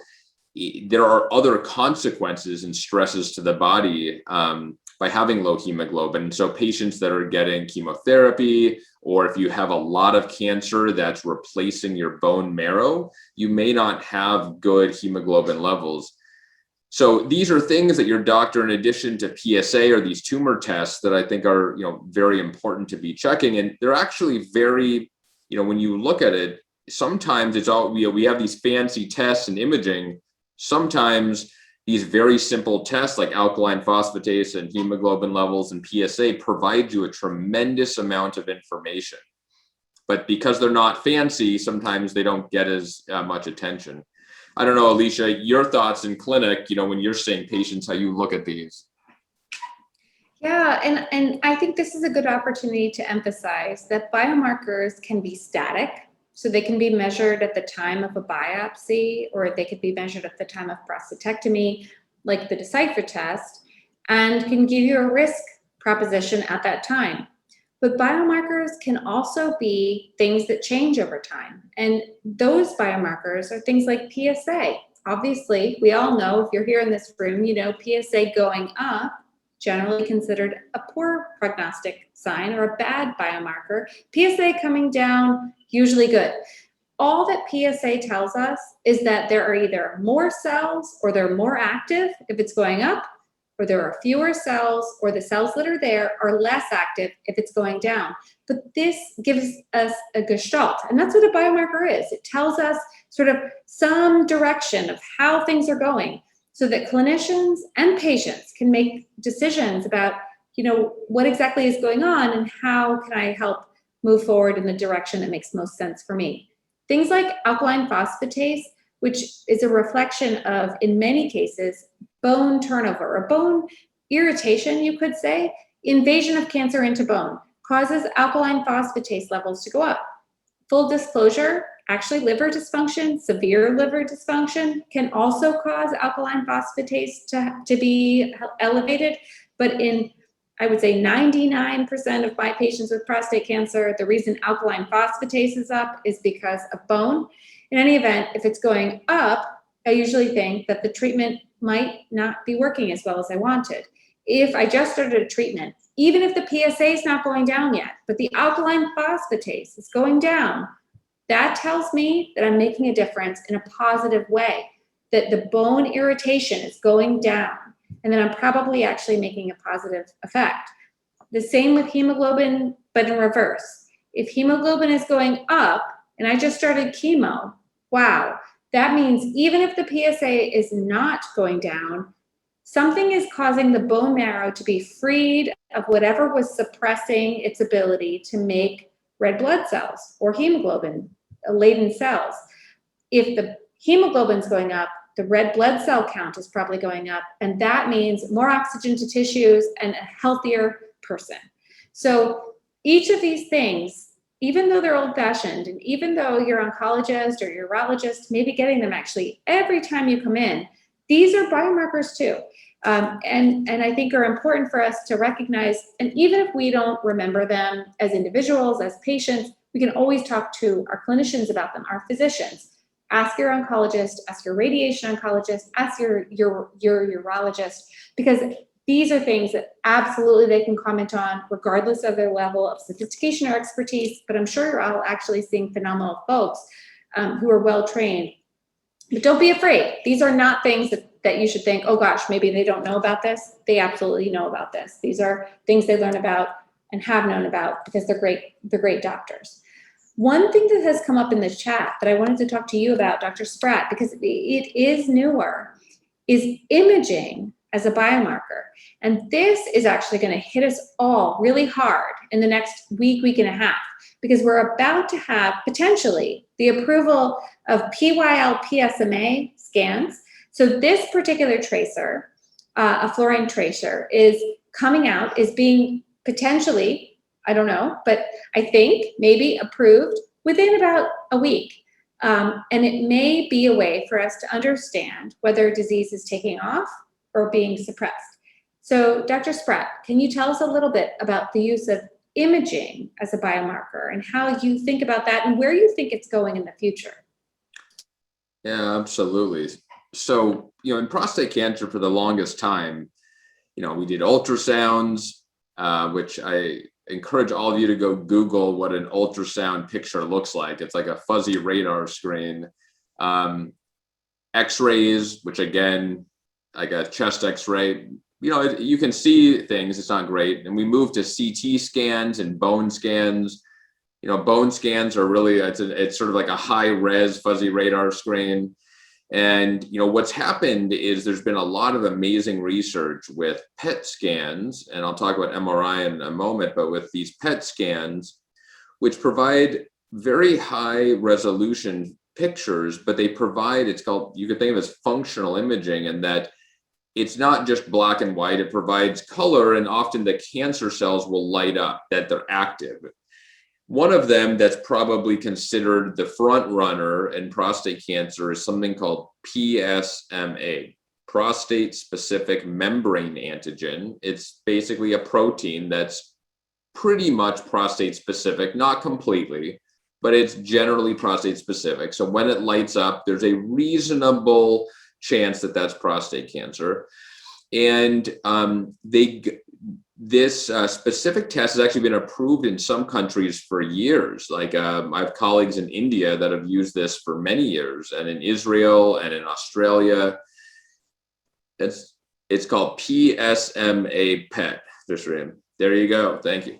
Speaker 3: there are other consequences and stresses to the body by having low hemoglobin. So patients that are getting chemotherapy, or if you have a lot of cancer that's replacing your bone marrow, you may not have good hemoglobin levels. So these are things that your doctor, in addition to PSA or these tumor tests, that I think are, you know, very important to be checking. And they're actually very, you know, when you look at it, sometimes it's all, you know, we have these fancy tests and imaging. Sometimes these very simple tests like alkaline phosphatase and hemoglobin levels and PSA provide you a tremendous amount of information. But because they're not fancy, sometimes they don't get as much attention. I don't know, Alicia, your thoughts in clinic, you know, when you're seeing patients, how you look at these.
Speaker 2: Yeah, and I think this is a good opportunity to emphasize that biomarkers can be static So they can be measured at the time of a biopsy, or they could be measured at the time of prostatectomy, like the Cypher Test, and can give you a risk proposition at that time. But biomarkers can also be things that change over time. And those biomarkers are things like PSA. Obviously, we all know, if you're here in this room, you know PSA going up, generally considered a poor prognostic sign or a bad biomarker. PSA coming down, usually good. All that PSA tells us is that there are either more cells or they're more active if it's going up, or there are fewer cells, or the cells that are there are less active if it's going down. But this gives us a gestalt, and that's what a biomarker is. It tells us sort of some direction of how things are going, so that clinicians and patients can make decisions about, you know, what exactly is going on and how can I help move forward in the direction that makes most sense for me. Things like alkaline phosphatase, which is a reflection of, in many cases, bone turnover or bone irritation, you could say, invasion of cancer into bone, causes alkaline phosphatase levels to go up. Full disclosure, actually liver dysfunction, severe liver dysfunction, can also cause alkaline phosphatase to be elevated. But in, I would say, 99% of my patients with prostate cancer, the reason alkaline phosphatase is up is because of bone. In any event, if it's going up, I usually think that the treatment might not be working as well as I wanted. If I just started a treatment, even if the PSA is not going down yet, but the alkaline phosphatase is going down, that tells me that I'm making a difference in a positive way, that the bone irritation is going down, and then I'm probably actually making a positive effect. The same with hemoglobin, but in reverse. If hemoglobin is going up and I just started chemo, wow, that means even if the PSA is not going down, something is causing the bone marrow to be freed of whatever was suppressing its ability to make red blood cells or hemoglobin laden cells. If the hemoglobin's going up, the red blood cell count is probably going up, and that means more oxygen to tissues and a healthier person. So each of these things, even though they're old-fashioned, and even though your oncologist or your urologist may be getting them actually every time you come in, these are biomarkers too. And I think are important for us to recognize, and even if we don't remember them as individuals, as patients, we can always talk to our clinicians about them, our physicians. Ask your oncologist, ask your radiation oncologist, ask your urologist, because these are things that absolutely they can comment on regardless of their level of sophistication or expertise. But I'm sure you're all actually seeing phenomenal folks who are well-trained. But don't be afraid. These are not things that you should think, oh gosh, maybe they don't know about this. They absolutely know about this. These are things they learn about and have known about because they're great doctors. One thing that has come up in the chat that I wanted to talk to you about, Dr. Spratt, because it is newer, is imaging as a biomarker. And this is actually going to hit us all really hard in the next week and a half, because we're about to have potentially the approval of PYL-PSMA scans. So this particular tracer, a fluorine tracer, is coming out, is being potentially, I don't know, but I think maybe approved within about a week. And it may be a way for us to understand whether disease is taking off or being suppressed. So Dr. Spratt, can you tell us a little bit about the use of imaging as a biomarker and how you think about that and where you think it's going in the future?
Speaker 3: Yeah, absolutely. So, in prostate cancer for the longest time, we did ultrasounds, which I encourage all of you to go Google what an ultrasound picture looks like. It's like a fuzzy radar screen. X-rays, which again, like a chest X-ray, you can see things, it's not great. And we moved to CT scans and bone scans. Bone scans are really, it's sort of like a high res fuzzy radar screen. And, what's happened is there's been a lot of amazing research with PET scans, and I'll talk about MRI in a moment, but with these PET scans, which provide very high resolution pictures, but they provide, you could think of as functional imaging, and that it's not just black and white, it provides color, and often the cancer cells will light up, that they're active. One of them that's probably considered the front runner in prostate cancer is something called PSMA, prostate specific membrane antigen. It's basically a protein that's pretty much prostate specific, not completely, but it's generally prostate specific. So when it lights up, there's a reasonable chance that that's prostate cancer. And this specific test has actually been approved in some countries for years. Like I have colleagues in India that have used this for many years, and in Israel and in Australia. It's called PSMA PET. There you go. Thank you.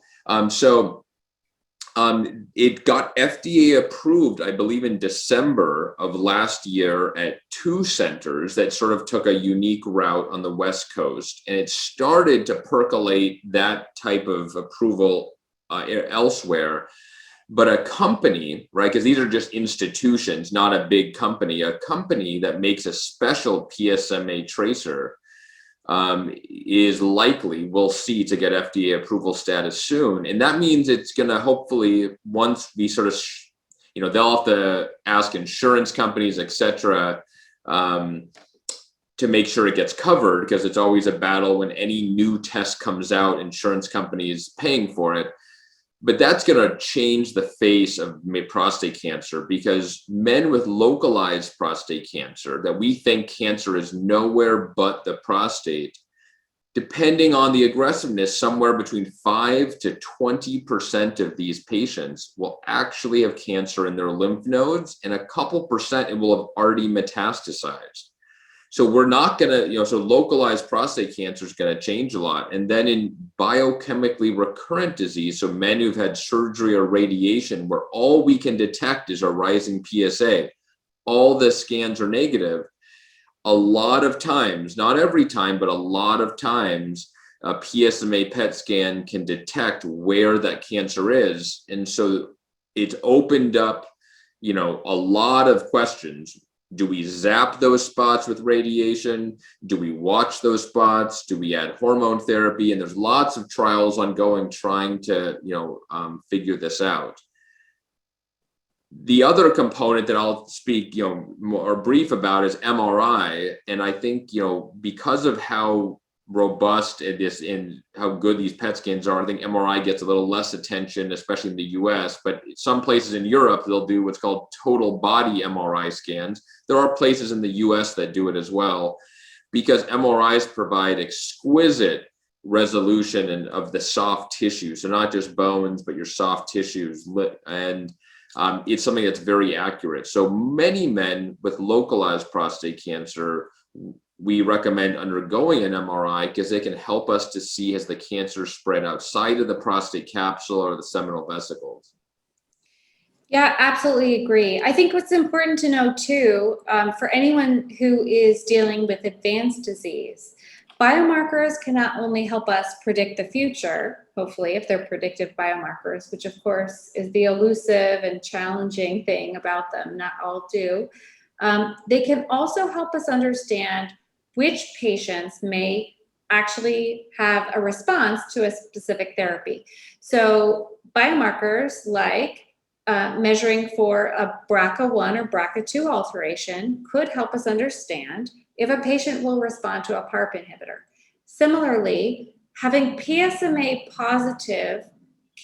Speaker 3: It got FDA approved, I believe, in December of last year at 2 centers that sort of took a unique route on the West Coast. And it started to percolate that type of approval elsewhere. But a company, right, because these are just institutions, not a big company, a company that makes a special PSMA tracer is likely, we'll see, to get FDA approval status soon. And that means it's going to hopefully, once we sort of, they'll have to ask insurance companies, et cetera, to make sure it gets covered, because it's always a battle when any new test comes out, insurance companies paying for it. But that's going to change the face of prostate cancer, because men with localized prostate cancer, that we think cancer is nowhere but the prostate, depending on the aggressiveness, somewhere between 5 to 20% of these patients will actually have cancer in their lymph nodes, and a couple percent it will have already metastasized. So we're not going to, so localized prostate cancer is going to change a lot. And then in biochemically recurrent disease, so men who've had surgery or radiation, where all we can detect is a rising PSA, all the scans are negative. A lot of times, not every time, but a lot of times, a PSMA PET scan can detect where that cancer is. And so it's opened up, a lot of questions. Do we zap those spots with radiation? Do we watch those spots? Do we add hormone therapy? And there's lots of trials ongoing trying to, figure this out. The other component that I'll speak, more brief about is MRI. And I think, because of how robust it is and how good these PET scans are, I think MRI gets a little less attention, especially in the US, but some places in Europe, they'll do what's called total body MRI scans. There are places in the US that do it as well, because MRIs provide exquisite resolution of the soft tissue. So not just bones, but your soft tissues. And it's something that's very accurate. So many men with localized prostate cancer, we recommend undergoing an MRI, because they can help us to see has the cancer spread outside of the prostate capsule or the seminal vesicles.
Speaker 2: Yeah, absolutely agree. I think what's important to know too, for anyone who is dealing with advanced disease, biomarkers can not only help us predict the future, hopefully, if they're predictive biomarkers, which of course is the elusive and challenging thing about them, not all do. They can also help us understand which patients may actually have a response to a specific therapy. So biomarkers like measuring for a BRCA1 or BRCA2 alteration could help us understand if a patient will respond to a PARP inhibitor. Similarly, having PSMA positive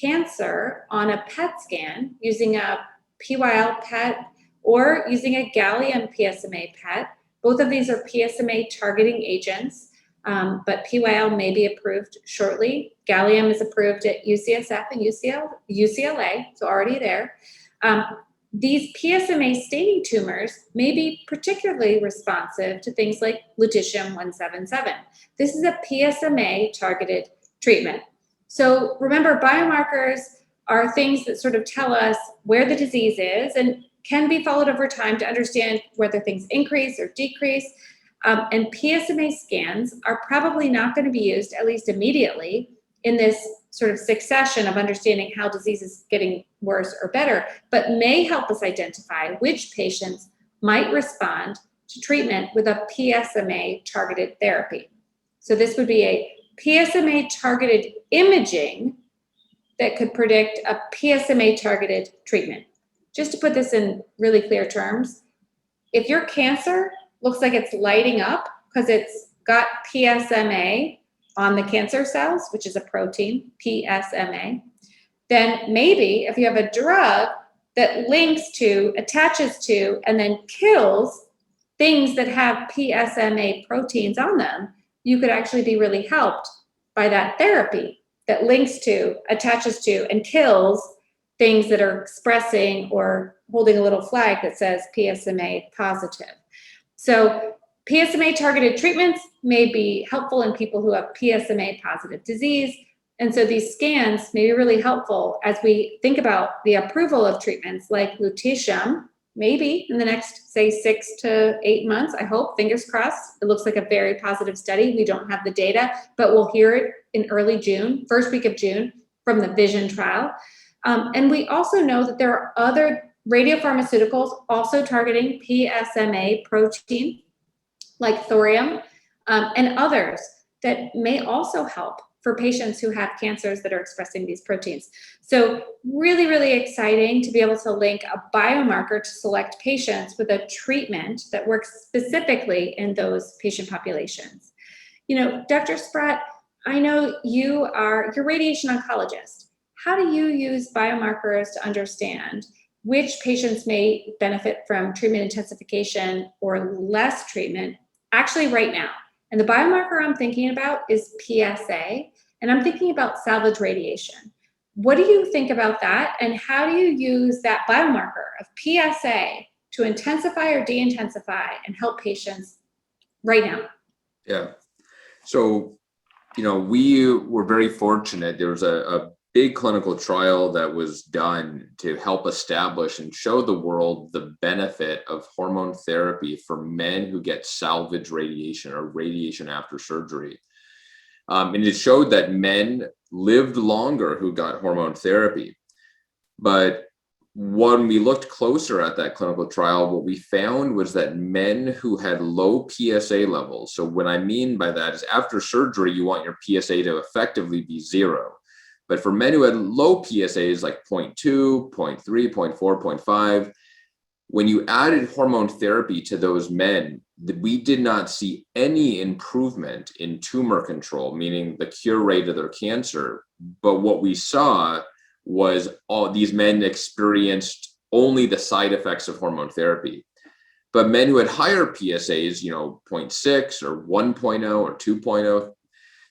Speaker 2: cancer on a PET scan using a PYL PET or using a gallium PSMA PET. Both of these are PSMA targeting agents, but PYL may be approved shortly. Gallium is approved at UCSF and UCLA, so already there. These PSMA staining tumors may be particularly responsive to things like lutetium-177. This is a PSMA targeted treatment. So remember, biomarkers are things that sort of tell us where the disease is and can be followed over time to understand whether things increase or decrease. And PSMA scans are probably not going to be used, at least immediately, in this sort of succession of understanding how disease is getting worse or better, but may help us identify which patients might respond to treatment with a PSMA targeted therapy. So this would be a PSMA targeted imaging that could predict a PSMA-targeted treatment. Just to put this in really clear terms, if your cancer looks like it's lighting up because it's got PSMA on the cancer cells, which is a protein, PSMA, then maybe if you have a drug that links to, attaches to, and then kills things that have PSMA proteins on them, you could actually be really helped by that therapy that links to, attaches to, and kills things that are expressing or holding a little flag that says PSMA positive. So PSMA targeted treatments may be helpful in people who have PSMA positive disease. And so these scans may be really helpful as we think about the approval of treatments like lutetium, maybe in the next, say, 6 to 8 months, I hope, fingers crossed. It looks like a very positive study. We don't have the data, but we'll hear it in early June, first week of June, from the VISION trial. And we also know that there are other radiopharmaceuticals also targeting PSMA protein, like thorium, and others that may also help for patients who have cancers that are expressing these proteins. So really, really exciting to be able to link a biomarker to select patients with a treatment that works specifically in those patient populations. You know, Dr. Spratt, I know you're a radiation oncologist. How do you use biomarkers to understand which patients may benefit from treatment intensification or less treatment actually right now? And the biomarker I'm thinking about is PSA, and I'm thinking about salvage radiation. What do you think about that? And how do you use that biomarker of PSA to intensify or de-intensify and help patients right now?
Speaker 3: Yeah. So, you know, we were very fortunate. There was a big clinical trial that was done to help establish and show the world the benefit of hormone therapy for men who get salvage radiation or radiation after surgery. And it showed that men lived longer who got hormone therapy. But when we looked closer at that clinical trial, what we found was that men who had low PSA levels, so what I mean by that is after surgery, you want your PSA to effectively be 0. But for men who had low PSAs like 0.2, 0.3, 0.4, 0.5, when you added hormone therapy to those men, we did not see any improvement in tumor control, meaning the cure rate of their cancer. But what we saw was all these men experienced only the side effects of hormone therapy. But men who had higher PSAs, you know, 0.6 or 1.0 or 2.0,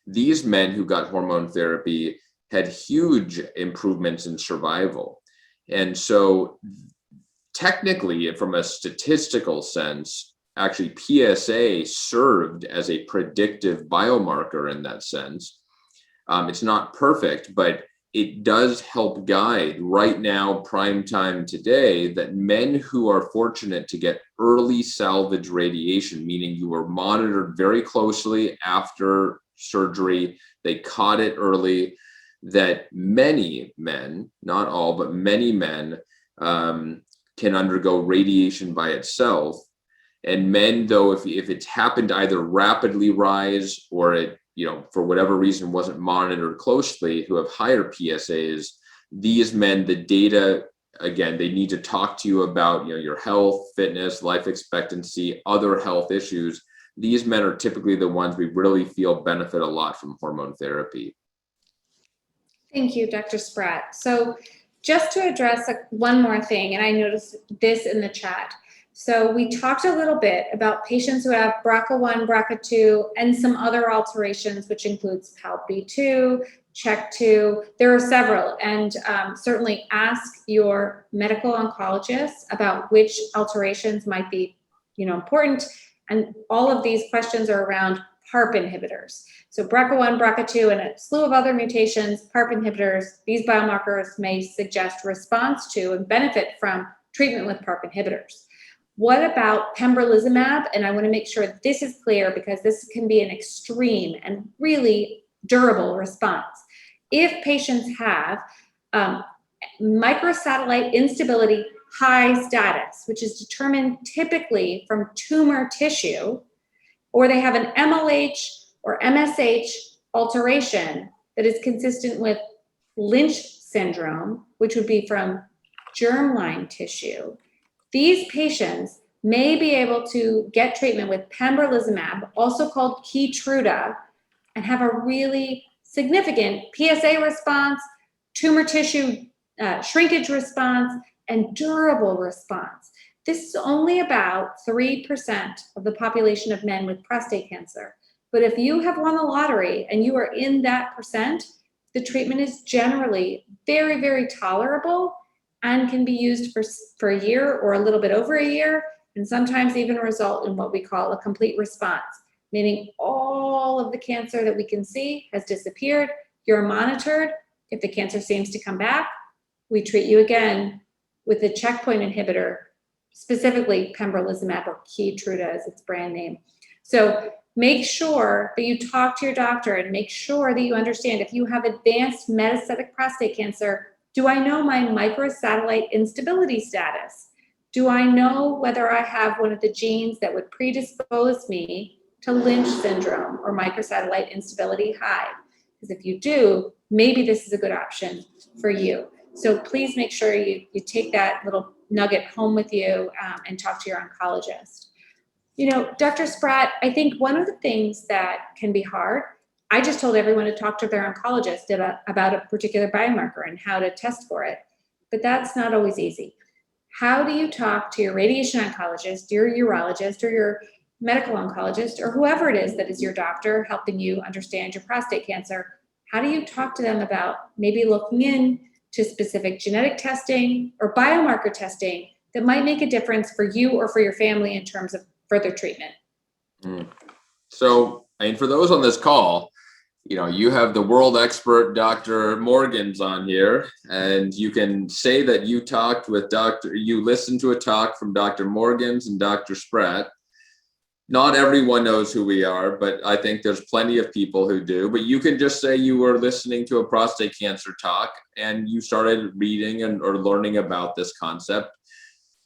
Speaker 3: these men who got hormone therapy had huge improvements in survival. And so technically, from a statistical sense, actually PSA served as a predictive biomarker in that sense. It's not perfect, but it does help guide right now, prime time today, that men who are fortunate to get early salvage radiation, meaning you were monitored very closely after surgery, they caught it early, that many men, not all, but many men can undergo radiation by itself. And men, though, if it's happened to either rapidly rise or it, you know, for whatever reason wasn't monitored closely, who have higher PSAs, these men, the data, again, they need to talk to you about, you know, your health, fitness, life expectancy, other health issues. These men are typically the ones we really feel benefit a lot from hormone therapy.
Speaker 2: Thank you, Dr. Spratt. So just to address one more thing, and I noticed this in the chat. So we talked a little bit about patients who have BRCA1, BRCA2, and some other alterations, which includes PALB2, CHEK2. There are several, and certainly ask your medical oncologist about which alterations might be, you know, important. And all of these questions are around PARP inhibitors. So BRCA1, BRCA2, and a slew of other mutations, PARP inhibitors, these biomarkers may suggest response to and benefit from treatment with PARP inhibitors. What about pembrolizumab? And I want to make sure this is clear because this can be an extreme and really durable response. If patients have microsatellite instability high status, which is determined typically from tumor tissue, or they have an MLH or MSH alteration that is consistent with Lynch syndrome, which would be from germline tissue, these patients may be able to get treatment with pembrolizumab, also called Keytruda, and have a really significant PSA response, tumor tissue shrinkage response, and durable response. This is only about 3% of the population of men with prostate cancer. But if you have won the lottery and you are in that percent, the treatment is generally very, very tolerable and can be used for a year or a little bit over a year, and sometimes even result in what we call a complete response, meaning all of the cancer that we can see has disappeared. You're monitored. If the cancer seems to come back, we treat you again with a checkpoint inhibitor, specifically pembrolizumab, or Keytruda as its brand name. So make sure that you talk to your doctor and make sure that you understand, if you have advanced metastatic prostate cancer, do I know my microsatellite instability status? Do I know whether I have one of the genes that would predispose me to Lynch syndrome or microsatellite instability high? Because if you do, maybe this is a good option for you. So please make sure you take that little nugget home with you and talk to your oncologist. You know, Dr. Spratt, I think one of the things that can be hard, I just told everyone to talk to their oncologist about a particular biomarker and how to test for it, but that's not always easy. How do you talk to your radiation oncologist, your urologist, or your medical oncologist, or whoever it is that is your doctor helping you understand your prostate cancer? How do you talk to them about maybe looking in to specific genetic testing or biomarker testing that might make a difference for you or for your family in terms of further treatment?
Speaker 3: So, I mean, for those on this call, you know, you have the world expert Dr. Morgans on here, and you can say that you listened to a talk from Dr. Morgans and Dr. Spratt. Not everyone knows who we are, but I think there's plenty of people who do. But you can just say you were listening to a prostate cancer talk and you started reading or learning about this concept.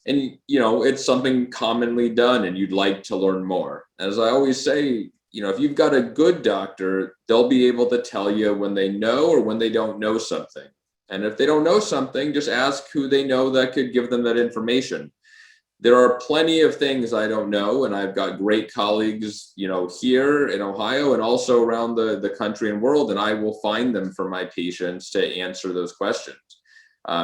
Speaker 3: And, you know, it's something commonly done and you'd like to learn more. As I always say, you know, if you've got a good doctor, they'll be able to tell you when they know or when they don't know something. And if they don't know something, just ask who they know that could give them that information. There are plenty of things I don't know, and I've got great colleagues, you know, here in Ohio and also around the country and world, and I will find them for my patients to answer those questions.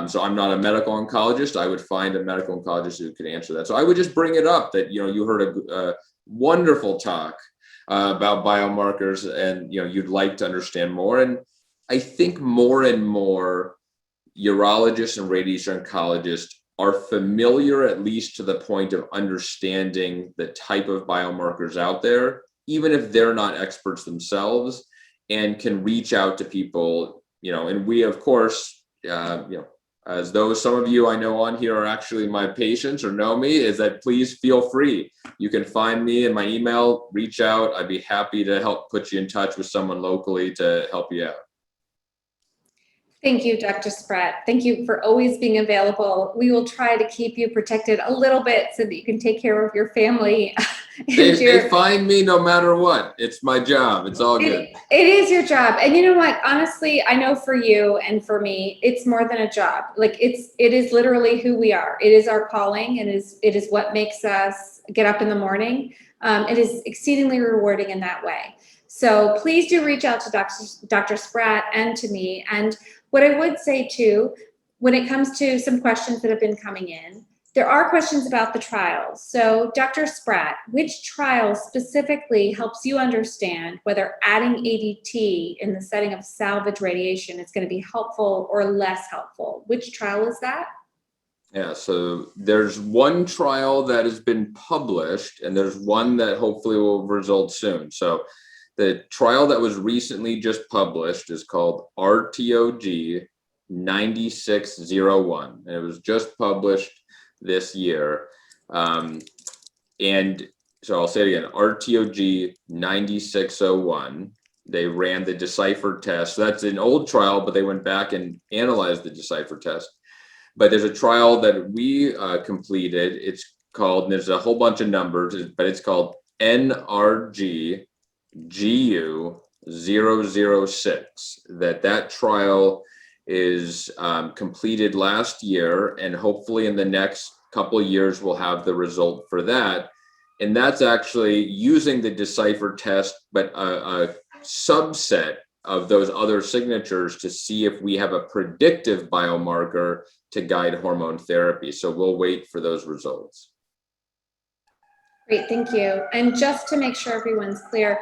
Speaker 3: So I'm not a medical oncologist. I would find a medical oncologist who could answer that. So I would just bring it up that, you know, you heard a wonderful talk about biomarkers and, you know, you'd like to understand more. And I think more and more urologists and radiation oncologists are familiar, at least to the point of understanding the type of biomarkers out there, even if they're not experts themselves, and can reach out to people, you know, and we, of course, you know, as though some of you I know on here are actually my patients or know me, is that please feel free. You can find me in my email, reach out. I'd be happy to help put you in touch with someone locally to help you out.
Speaker 2: Thank you, Dr. Spratt. Thank you for always being available. We will try to keep you protected a little bit so that you can take care of your family.
Speaker 3: They find me no matter what. It's my job. It's all good.
Speaker 2: It is your job. And you know what? Honestly, I know for you and for me, it's more than a job. Like it is literally who we are. It is our calling. It is what makes us get up in the morning. It is exceedingly rewarding in that way. So please do reach out to Dr. Spratt and to me. And what I would say too, when it comes to some questions that have been coming in, there are questions about the trials. So Dr. Spratt, which trial specifically helps you understand whether adding ADT in the setting of salvage radiation is going to be helpful or less helpful? Which trial is that?
Speaker 3: Yeah, so there's one trial that has been published and there's one that hopefully will result soon. So the trial that was recently just published is called RTOG 9601. And it was just published this year. And so I'll say it again, RTOG 9601. They ran the Decipher test. So that's an old trial, but they went back and analyzed the Decipher test. But there's a trial that we completed. It's called, and there's a whole bunch of numbers, but it's called NRG GU 006. That trial is completed last year, and hopefully in the next couple of years we'll have the result for that. And that's actually using the Decipher test, but a subset of those other signatures to see if we have a predictive biomarker to guide hormone therapy. So we'll wait for those results.
Speaker 2: Great, thank you. And just to make sure everyone's clear,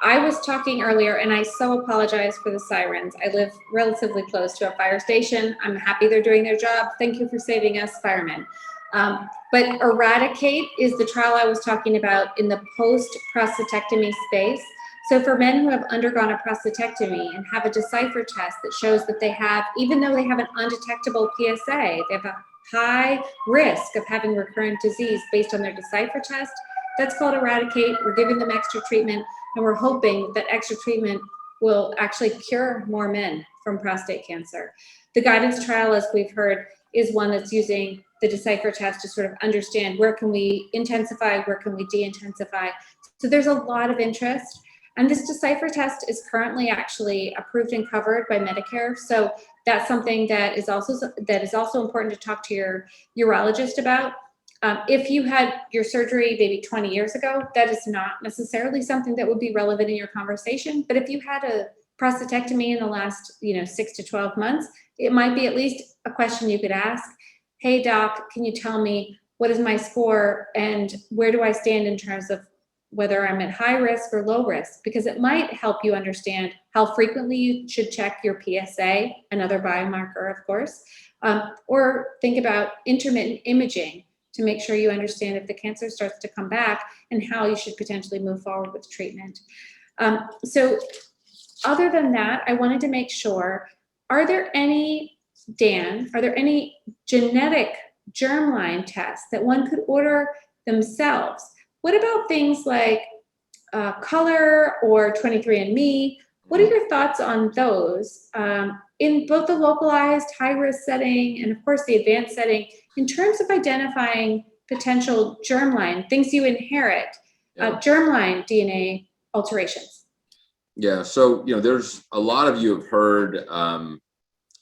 Speaker 2: I was talking earlier, and I so apologize for the sirens. I live relatively close to a fire station. I'm happy they're doing their job. Thank you for saving us, firemen. But Eradicate is the trial I was talking about in the post-prostatectomy space. So for men who have undergone a prostatectomy and have a Decipher test that shows that they have, even though they have an undetectable PSA, they have a high risk of having recurrent disease based on their Decipher test, that's called Eradicate. We're giving them extra treatment, and we're hoping that extra treatment will actually cure more men from prostate cancer. The guidance trial, as we've heard, is one that's using the Decipher test to sort of understand where can we intensify, where can we de-intensify. So there's a lot of interest. And this Decipher test is currently actually approved and covered by Medicare. So that's something that is also important to talk to your urologist about. If you had your surgery maybe 20 years ago, that is not necessarily something that would be relevant in your conversation. But if you had a prostatectomy in the last 6 to 12 months, it might be at least a question you could ask. Hey doc, can you tell me what is my score and where do I stand in terms of whether I'm at high risk or low risk? Because it might help you understand how frequently you should check your PSA, another biomarker, of course, or think about intermittent imaging to make sure you understand if the cancer starts to come back and how you should potentially move forward with treatment. So other than that, I wanted to make sure, are there any genetic germline tests that one could order themselves? What about things like color or 23andMe? What are your thoughts on those in both the localized high-risk setting and, of course, the advanced setting in terms of identifying potential germline, things you inherit, germline DNA alterations?
Speaker 3: Yeah, so, there's a lot of you have heard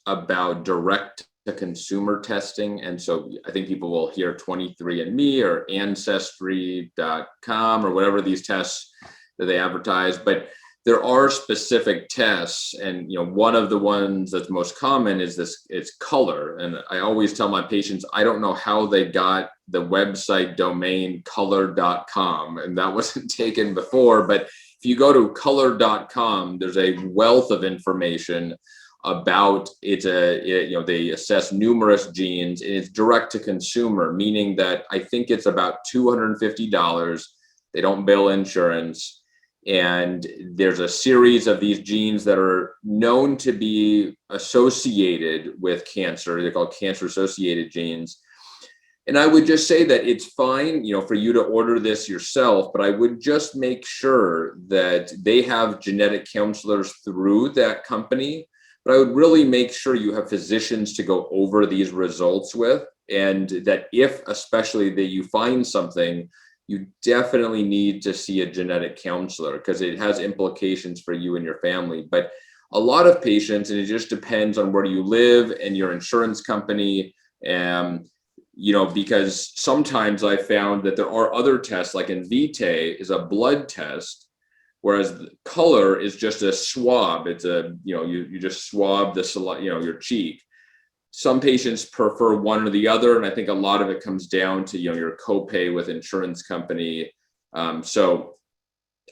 Speaker 3: about direct-to-consumer testing. And so I think people will hear 23andMe or Ancestry.com or whatever these tests that they advertise. But there are specific tests. And, one of the ones that's most common is it's color. And I always tell my patients, I don't know how they got the website domain color.com. And that wasn't taken before. But if you go to color.com, there's a wealth of information about it. They assess numerous genes, and it's direct to consumer, meaning that I think it's about $250. They don't bill insurance. And there's a series of these genes that are known to be associated with cancer. They're called cancer-associated genes. And I would just say that it's fine, for you to order this yourself, but I would just make sure that they have genetic counselors through that company. But I would really make sure you have physicians to go over these results with, and that if especially that you find something, you definitely need to see a genetic counselor because it has implications for you and your family. But a lot of patients, and it just depends on where you live and your insurance company, because sometimes I found that there are other tests, like Invitae is a blood test, whereas color is just a swab. It's you just swab your cheek. Some patients prefer one or the other, and I think a lot of it comes down to your copay with insurance company. So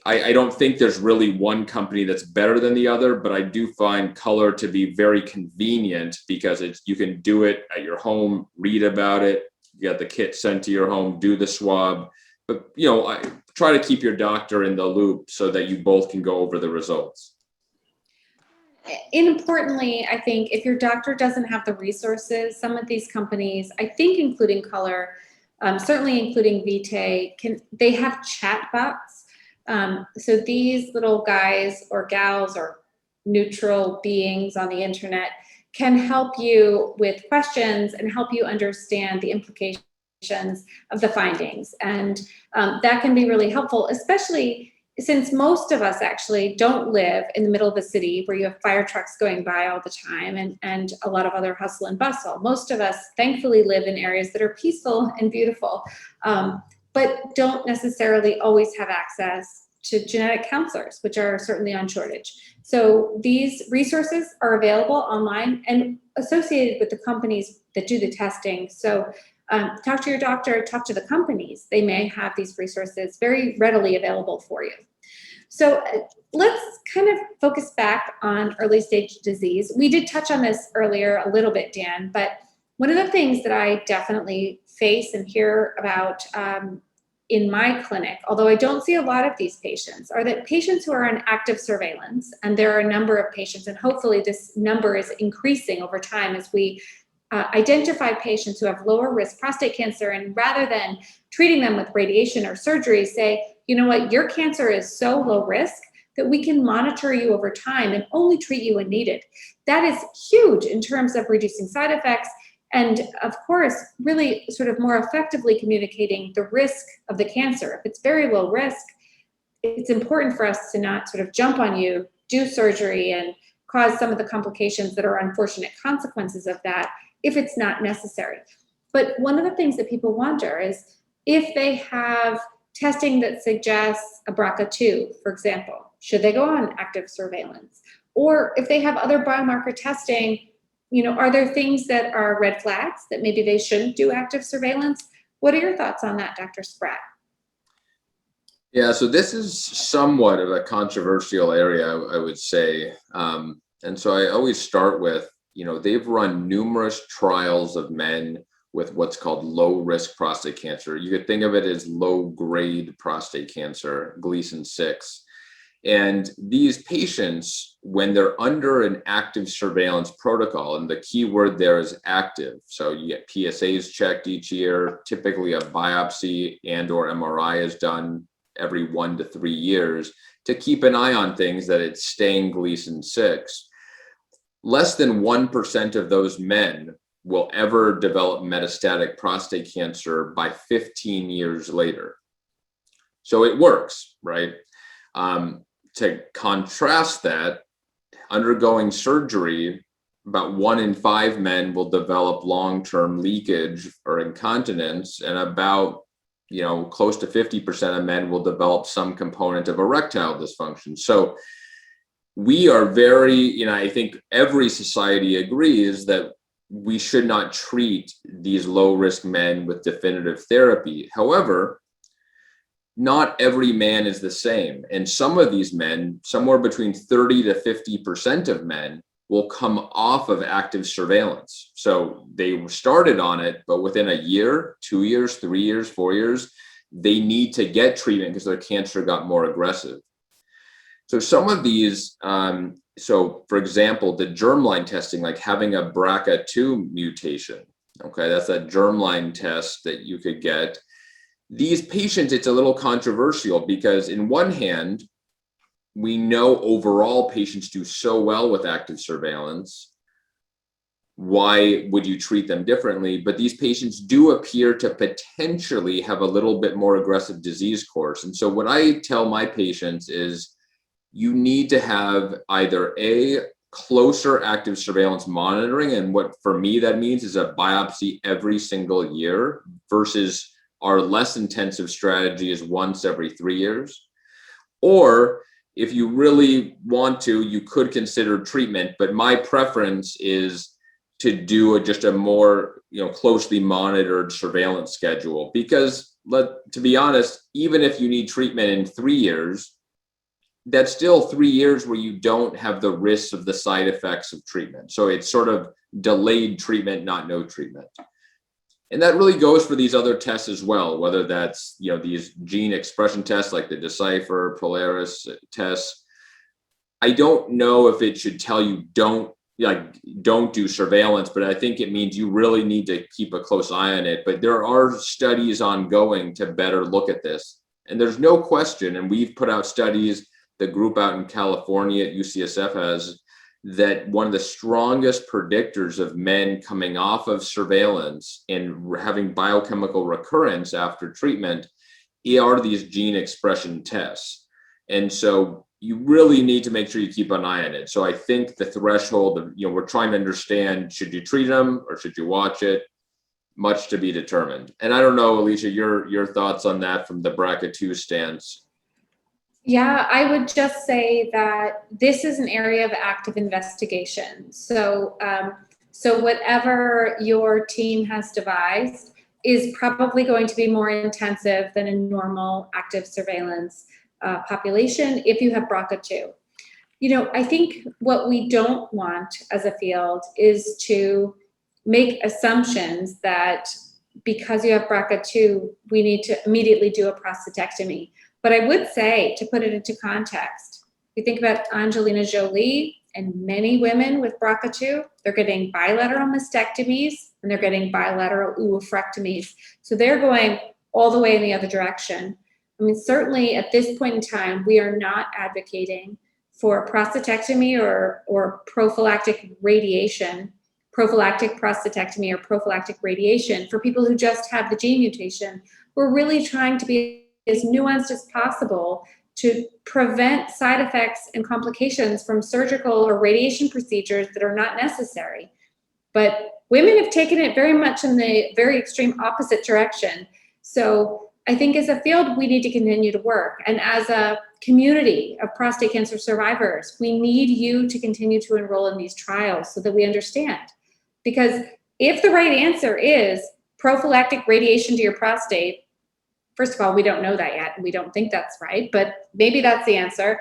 Speaker 3: I don't think there's really one company that's better than the other, but I do find color to be very convenient because you can do it at your home, read about it, you got the kit sent to your home, do the swab. But I try to keep your doctor in the loop so that you both can go over the results.
Speaker 2: And importantly, I think if your doctor doesn't have the resources, some of these companies, I think including Color, certainly including Invitae, they have chat bots. So these little guys or gals or neutral beings on the internet can help you with questions and help you understand the implications of the findings. And that can be really helpful, especially since most of us actually don't live in the middle of a city where you have fire trucks going by all the time and a lot of other hustle and bustle, most of us thankfully live in areas that are peaceful and beautiful, but don't necessarily always have access to genetic counselors, which are certainly on shortage. So these resources are available online and associated with the companies that do the testing. So talk to your doctor, talk to the companies. They may have these resources very readily available for you. So let's kind of focus back on early stage disease. We did touch on this earlier a little bit, Dan, but one of the things that I definitely face and hear about in my clinic, although I don't see a lot of these patients, are that patients who are on active surveillance, and there are a number of patients, and hopefully this number is increasing over time as we identify patients who have lower risk prostate cancer, and rather than treating them with radiation or surgery, say, you know what, your cancer is so low risk that we can monitor you over time and only treat you when needed. That is huge in terms of reducing side effects and, of course, really sort of more effectively communicating the risk of the cancer. If it's very low risk, it's important for us to not sort of jump on you, do surgery, and cause some of the complications that are unfortunate consequences of that if it's not necessary. But one of the things that people wonder is if they have testing that suggests a BRCA2, for example, should they go on active surveillance? Or if they have other biomarker testing, you know, are there things that are red flags that maybe they shouldn't do active surveillance? What are your thoughts on that, Dr. Spratt?
Speaker 3: Yeah, so this is somewhat of a controversial area, I would say. And so I always start with, you know, they've run numerous trials of men with what's called low risk prostate cancer. You could think of it as low grade prostate cancer, Gleason 6. And these patients, when they're under an active surveillance protocol, and the key word there is active. So you get PSAs checked each year, typically a biopsy and or MRI is done every 1 to 3 years to keep an eye on things that it's staying Gleason 6. Less than 1% of those men will ever develop metastatic prostate cancer by 15 years later. So it works, right? To contrast that, undergoing surgery, about 1 in 5 men will develop long-term leakage or incontinence, and about, you know, close to 50% of men will develop some component of erectile dysfunction. So we are very, you know, I think every society agrees that we should not treat these low-risk men with definitive therapy. However, not every man is the same. And some of these men, somewhere between 30 to 50% of men, will come off of active surveillance. So they started on it, but within a year, 2 years, 3 years, 4 years, they need to get treatment because their cancer got more aggressive. So some of these, so for example, the germline testing, like having a BRCA2 mutation, okay, that's a germline test that you could get. These patients, it's a little controversial because in one hand, we know overall patients do so well with active surveillance. Why would you treat them differently? But these patients do appear to potentially have a little bit more aggressive disease course. And so what I tell my patients is you need to have either a closer active surveillance monitoring, and what for me that means is a biopsy every single year versus our less intensive strategy is once every 3 years. Or if you really want to, you could consider treatment, but my preference is to do just a more, you know, closely monitored surveillance schedule. Because to be honest, even if you need treatment in 3 years, that's still 3 years where you don't have the risks of the side effects of treatment. So it's sort of delayed treatment, not no treatment. And that really goes for these other tests as well, whether that's, you know, these gene expression tests like the Decipher, Polaris tests. I don't know if it should tell you don't do surveillance, but I think it means you really need to keep a close eye on it. But there are studies ongoing to better look at this. And there's no question, and we've put out studies, the group out in California at UCSF has, that one of the strongest predictors of men coming off of surveillance and having biochemical recurrence after treatment are these gene expression tests. And so you really need to make sure you keep an eye on it. So I think the threshold of, we're trying to understand, should you treat them or should you watch it? Much to be determined. And I don't know, Alicia, your thoughts on that from the BRCA2 stance.
Speaker 2: Yeah, I would just say that this is an area of active investigation. So, so whatever your team has devised is probably going to be more intensive than a normal active surveillance population if you have BRCA2. I think what we don't want as a field is to make assumptions that because you have BRCA2, we need to immediately do a prostatectomy. But I would say, to put it into context, you think about Angelina Jolie and many women with BRCA2, they're getting bilateral mastectomies and they're getting bilateral oophorectomies. So they're going all the way in the other direction. I mean, certainly at this point in time, we are not advocating for prostatectomy or prophylactic radiation, prophylactic prostatectomy or prophylactic radiation for people who just have the gene mutation. We're really trying to be as nuanced as possible to prevent side effects and complications from surgical or radiation procedures that are not necessary. But women have taken it very much in the very extreme opposite direction. So I think as a field, we need to continue to work. And as a community of prostate cancer survivors, we need you to continue to enroll in these trials so that we understand. Because if the right answer is prophylactic radiation to your prostate, first of all, we don't know that yet, and we don't think that's right, but maybe that's the answer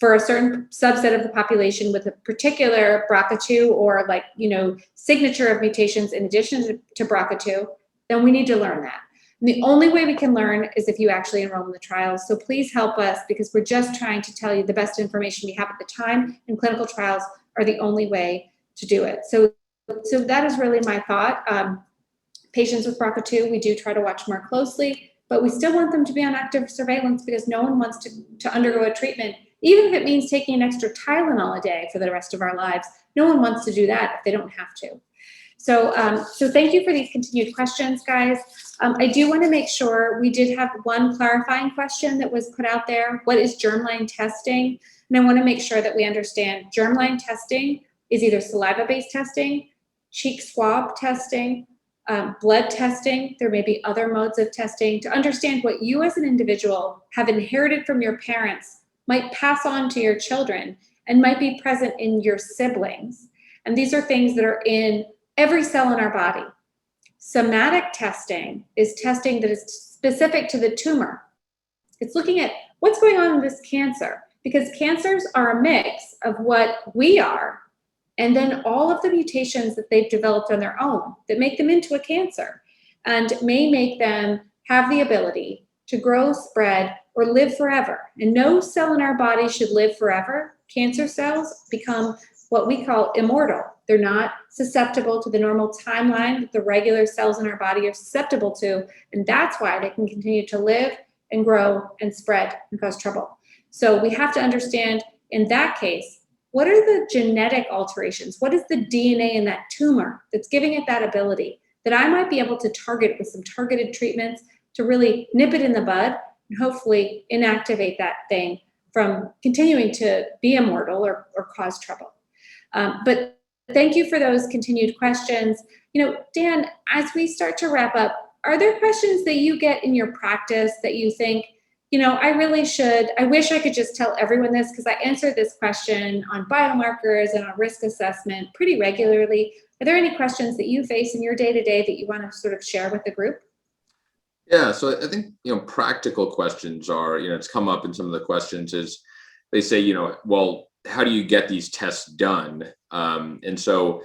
Speaker 2: for a certain subset of the population with a particular BRCA2 or signature of mutations in addition to BRCA2, then we need to learn that. And the only way we can learn is if you actually enroll in the trials. So please help us, because we're just trying to tell you the best information we have at the time, and clinical trials are the only way to do it. So that is really my thought. Patients with BRCA2, we do try to watch more closely, but we still want them to be on active surveillance because no one wants to undergo a treatment, even if it means taking an extra Tylenol a day for the rest of our lives. No one wants to do that if they don't have to. So thank you for these continued questions, guys. I do want to make sure we did have one clarifying question that was put out there. What is germline testing? And I want to make sure that we understand germline testing is either saliva-based testing, cheek swab testing, blood testing. There may be other modes of testing to understand what you as an individual have inherited from your parents, might pass on to your children, and might be present in your siblings. And these are things that are in every cell in our body. Somatic testing is testing that is specific to the tumor. It's looking at what's going on in this cancer, because cancers are a mix of what we are and then all of the mutations that they've developed on their own that make them into a cancer and may make them have the ability to grow, spread, or live forever. And no cell in our body should live forever. Cancer cells become what we call immortal. They're not susceptible to the normal timeline that the regular cells in our body are susceptible to, and that's why they can continue to live and grow and spread and cause trouble. So we have to understand, in that case, what are the genetic alterations? What is the DNA in that tumor that's giving it that ability that I might be able to target with some targeted treatments to really nip it in the bud and hopefully inactivate that thing from continuing to be immortal or cause trouble. But thank you for those continued questions. Dan, as we start to wrap up, are there questions that you get in your practice that you think, I wish I could just tell everyone this, because I answer this question on biomarkers and on risk assessment pretty regularly. Are there any questions that you face in your day-to-day that you want to sort of share with the group?
Speaker 3: Yeah, so I think, practical questions are, it's come up in some of the questions is they say, well, how do you get these tests done? And so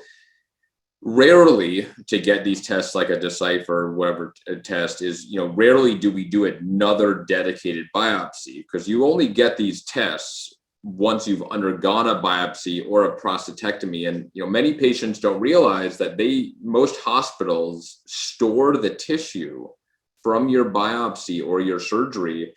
Speaker 3: rarely to get these tests like a Decipher, whatever test is, rarely do we do another dedicated biopsy, because you only get these tests once you've undergone a biopsy or a prostatectomy. And, many patients don't realize that most hospitals store the tissue from your biopsy or your surgery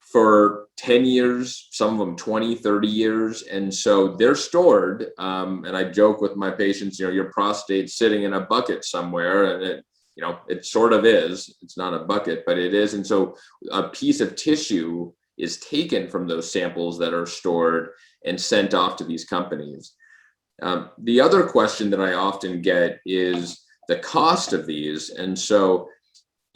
Speaker 3: for 10 years, some of them 20, 30 years. And so they're stored. And I joke with my patients, your prostate's sitting in a bucket somewhere, and it sort of is. It's not a bucket, but it is. And so a piece of tissue is taken from those samples that are stored and sent off to these companies. The other question that I often get is the cost of these. And so,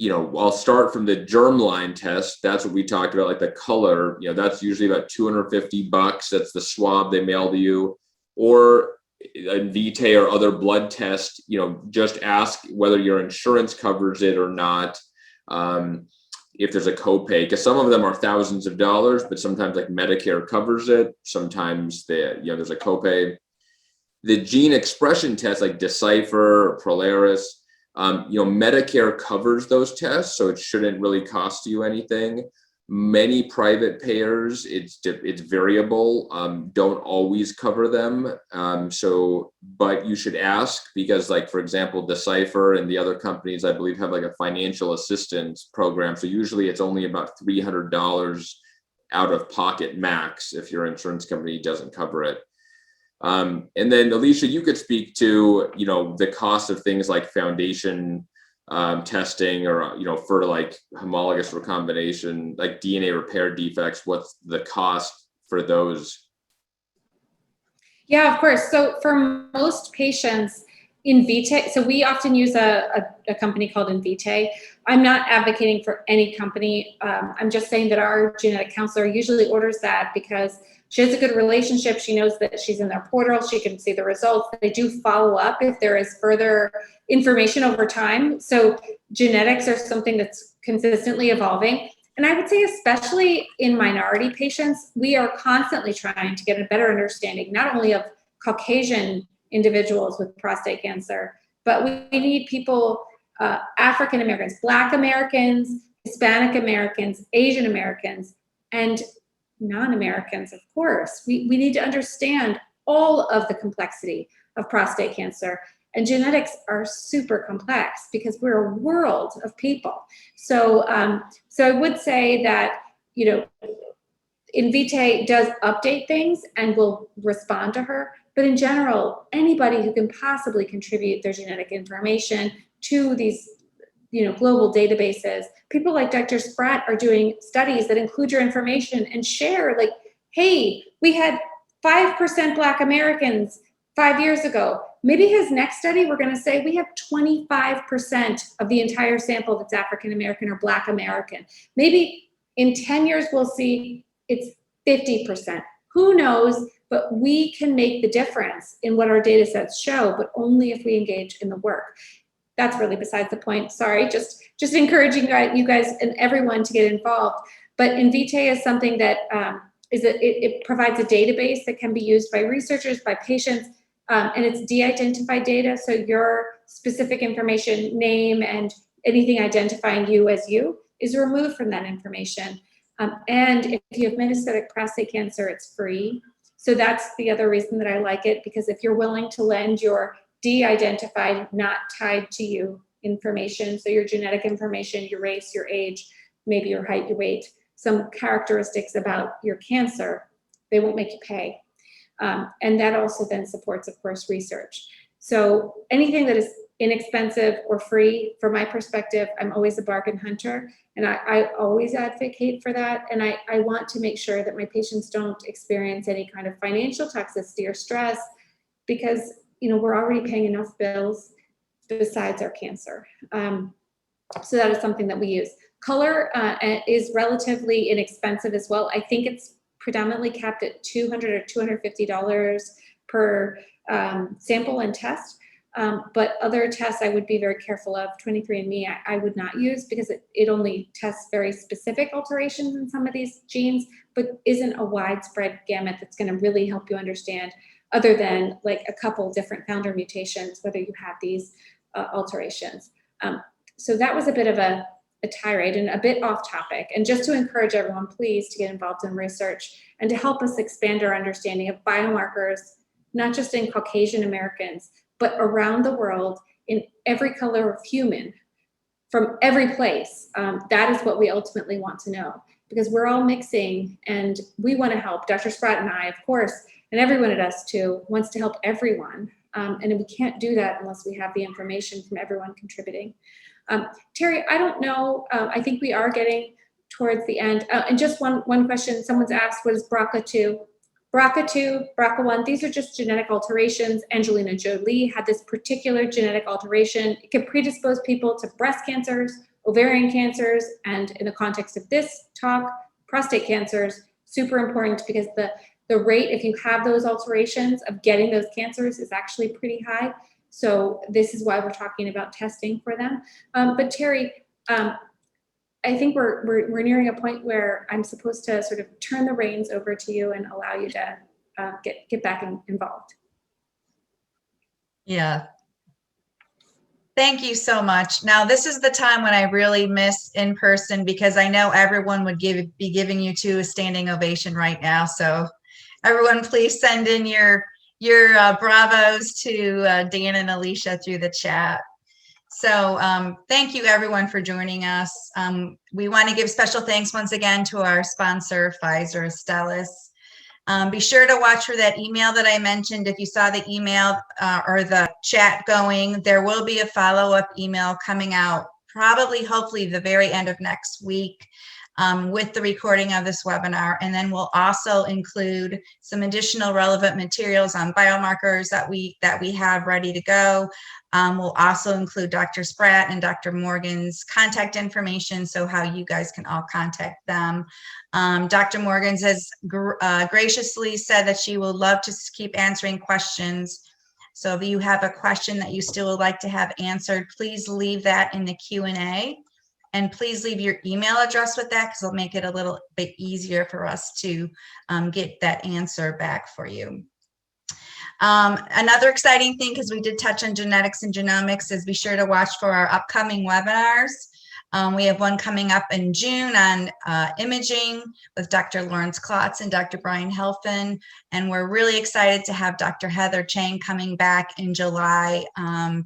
Speaker 3: I'll start from the germline test. That's what we talked about, like the color, that's usually about $250. That's the swab they mail to you. Or Invitae or other blood test, just ask whether your insurance covers it or not. If there's a copay, because some of them are thousands of dollars, but sometimes like Medicare covers it. Sometimes there's a copay. The gene expression tests like Decipher or Polaris, Medicare covers those tests, so it shouldn't really cost you anything. Many private payers, it's variable, don't always cover them. But you should ask, because like, for example, Decipher and the other companies, I believe, have like a financial assistance program. So usually it's only about $300 out of pocket max if your insurance company doesn't cover it. And then Alicia, you could speak to, the cost of things like foundation testing, or, for like homologous recombination, like DNA repair defects, what's the cost for those?
Speaker 2: Yeah, of course. So for most patients, Invitae, so we often use a company called Invitae. I'm not advocating for any company. I'm just saying that our genetic counselor usually orders that because she has a good relationship. She knows that she's in their portal. She can see the results. They do follow up if there is further information over time. So genetics are something that's consistently evolving. And I would say, especially in minority patients, we are constantly trying to get a better understanding, not only of Caucasian individuals with prostate cancer, but we need people, African Americans, Black Americans, Hispanic Americans, Asian Americans, and non-Americans, of course. We need to understand all of the complexity of prostate cancer. And genetics are super complex because we're a world of people. So I would say that, Invitae does update things and will respond to her. But in general, anybody who can possibly contribute their genetic information to these, global databases, people like Dr. Spratt are doing studies that include your information and share, like, hey, we had 5% Black Americans 5 years ago. Maybe his next study, we're going to say we have 25% of the entire sample that's African American or Black American. Maybe in 10 years, we'll see it's 50%. Who knows? But we can make the difference in what our data sets show, but only if we engage in the work. That's really besides the point. Sorry, just encouraging you guys and everyone to get involved. But Invitae is something that it provides a database that can be used by researchers, by patients, and it's de-identified data. So your specific information, name, and anything identifying you as you is removed from that information. And if you have metastatic prostate cancer, it's free. So that's the other reason that I like it, because if you're willing to lend your de-identified, not tied to you information, so your genetic information, your race, your age, maybe your height, your weight, some characteristics about your cancer, they won't make you pay. And that also then supports, of course, research. So anything that is inexpensive or free, from my perspective, I'm always a bargain hunter, and I always advocate for that. And I want to make sure that my patients don't experience any kind of financial toxicity or stress, because we're already paying enough bills besides our cancer. So that is something that we use. Color is relatively inexpensive as well. I think it's predominantly capped at $200 or $250 per sample and test. But other tests I would be very careful of. 23andMe I would not use, because it only tests very specific alterations in some of these genes, but isn't a widespread gamut that's going to really help you understand, other than like a couple different founder mutations, whether you have these alterations. So that was a bit of a tirade and a bit off topic. And just to encourage everyone, please, to get involved in research and to help us expand our understanding of biomarkers, not just in Caucasian Americans, but around the world, in every color of human, from every place. That is what we ultimately want to know, because we're all mixing and we want to help. Dr. Spratt and I, of course, and everyone at us too, wants to help everyone. And we can't do that unless we have the information from everyone contributing. Terry, I don't know, I think we are getting towards the end. And just one question someone's asked was BRCA2. BRCA2, BRCA1, these are just genetic alterations. Angelina Jolie had this particular genetic alteration. It can predispose people to breast cancers, ovarian cancers, and in the context of this talk, prostate cancers. Super important because the rate, if you have those alterations, of getting those cancers is actually pretty high. So this is why we're talking about testing for them. But Terry, I think we're nearing a point where I'm supposed to sort of turn the reins over to you and allow you to get back involved.
Speaker 1: Yeah. Thank you so much. Now, this is the time when I really miss in person, because I know everyone would be giving you two a standing ovation right now. So everyone, please send in your bravos to Dan and Alicia through the chat. So thank you everyone for joining us. We want to give special thanks once again to our sponsor, Pfizer Astellas. Be sure to watch for that email that I mentioned. If you saw the email or the chat going, there will be a follow-up email coming out probably, hopefully, the very end of next week with the recording of this webinar. And then we'll also include some additional relevant materials on biomarkers that we have ready to go. We'll also include Dr. Spratt and Dr. Morgan's contact information, so how you guys can all contact them. Dr. Morgan's has graciously said that she will love to keep answering questions. So if you have a question that you still would like to have answered, please leave that in the Q&A. And please leave your email address with that, because it'll make it a little bit easier for us to get that answer back for you. Another exciting thing, because we did touch on genetics and genomics, is be sure to watch for our upcoming webinars. We have one coming up in June on imaging with Dr. Lawrence Klotz and Dr. Brian Helfand. And we're really excited to have Dr. Heather Chang coming back in July,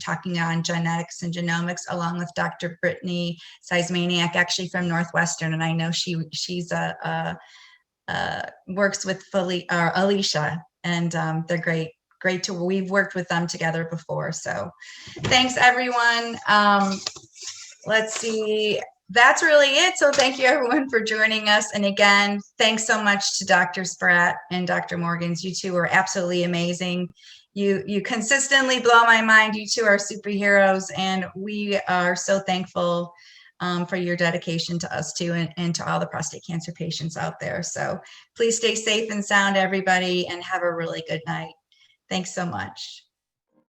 Speaker 1: talking on genetics and genomics, along with Dr. Brittany Seismaniak, actually from Northwestern. And I know she's works with Alicia, and they're great. We've worked with them together before. So thanks everyone. Let's see, that's really it. So thank you everyone for joining us. And again, thanks so much to Dr. Spratt and Dr. Morgans. You two are absolutely amazing. You consistently blow my mind. You two are superheroes, and we are so thankful for your dedication to us too, and to all the prostate cancer patients out there. So please stay safe and sound, everybody, and have a really good night. Thanks so much.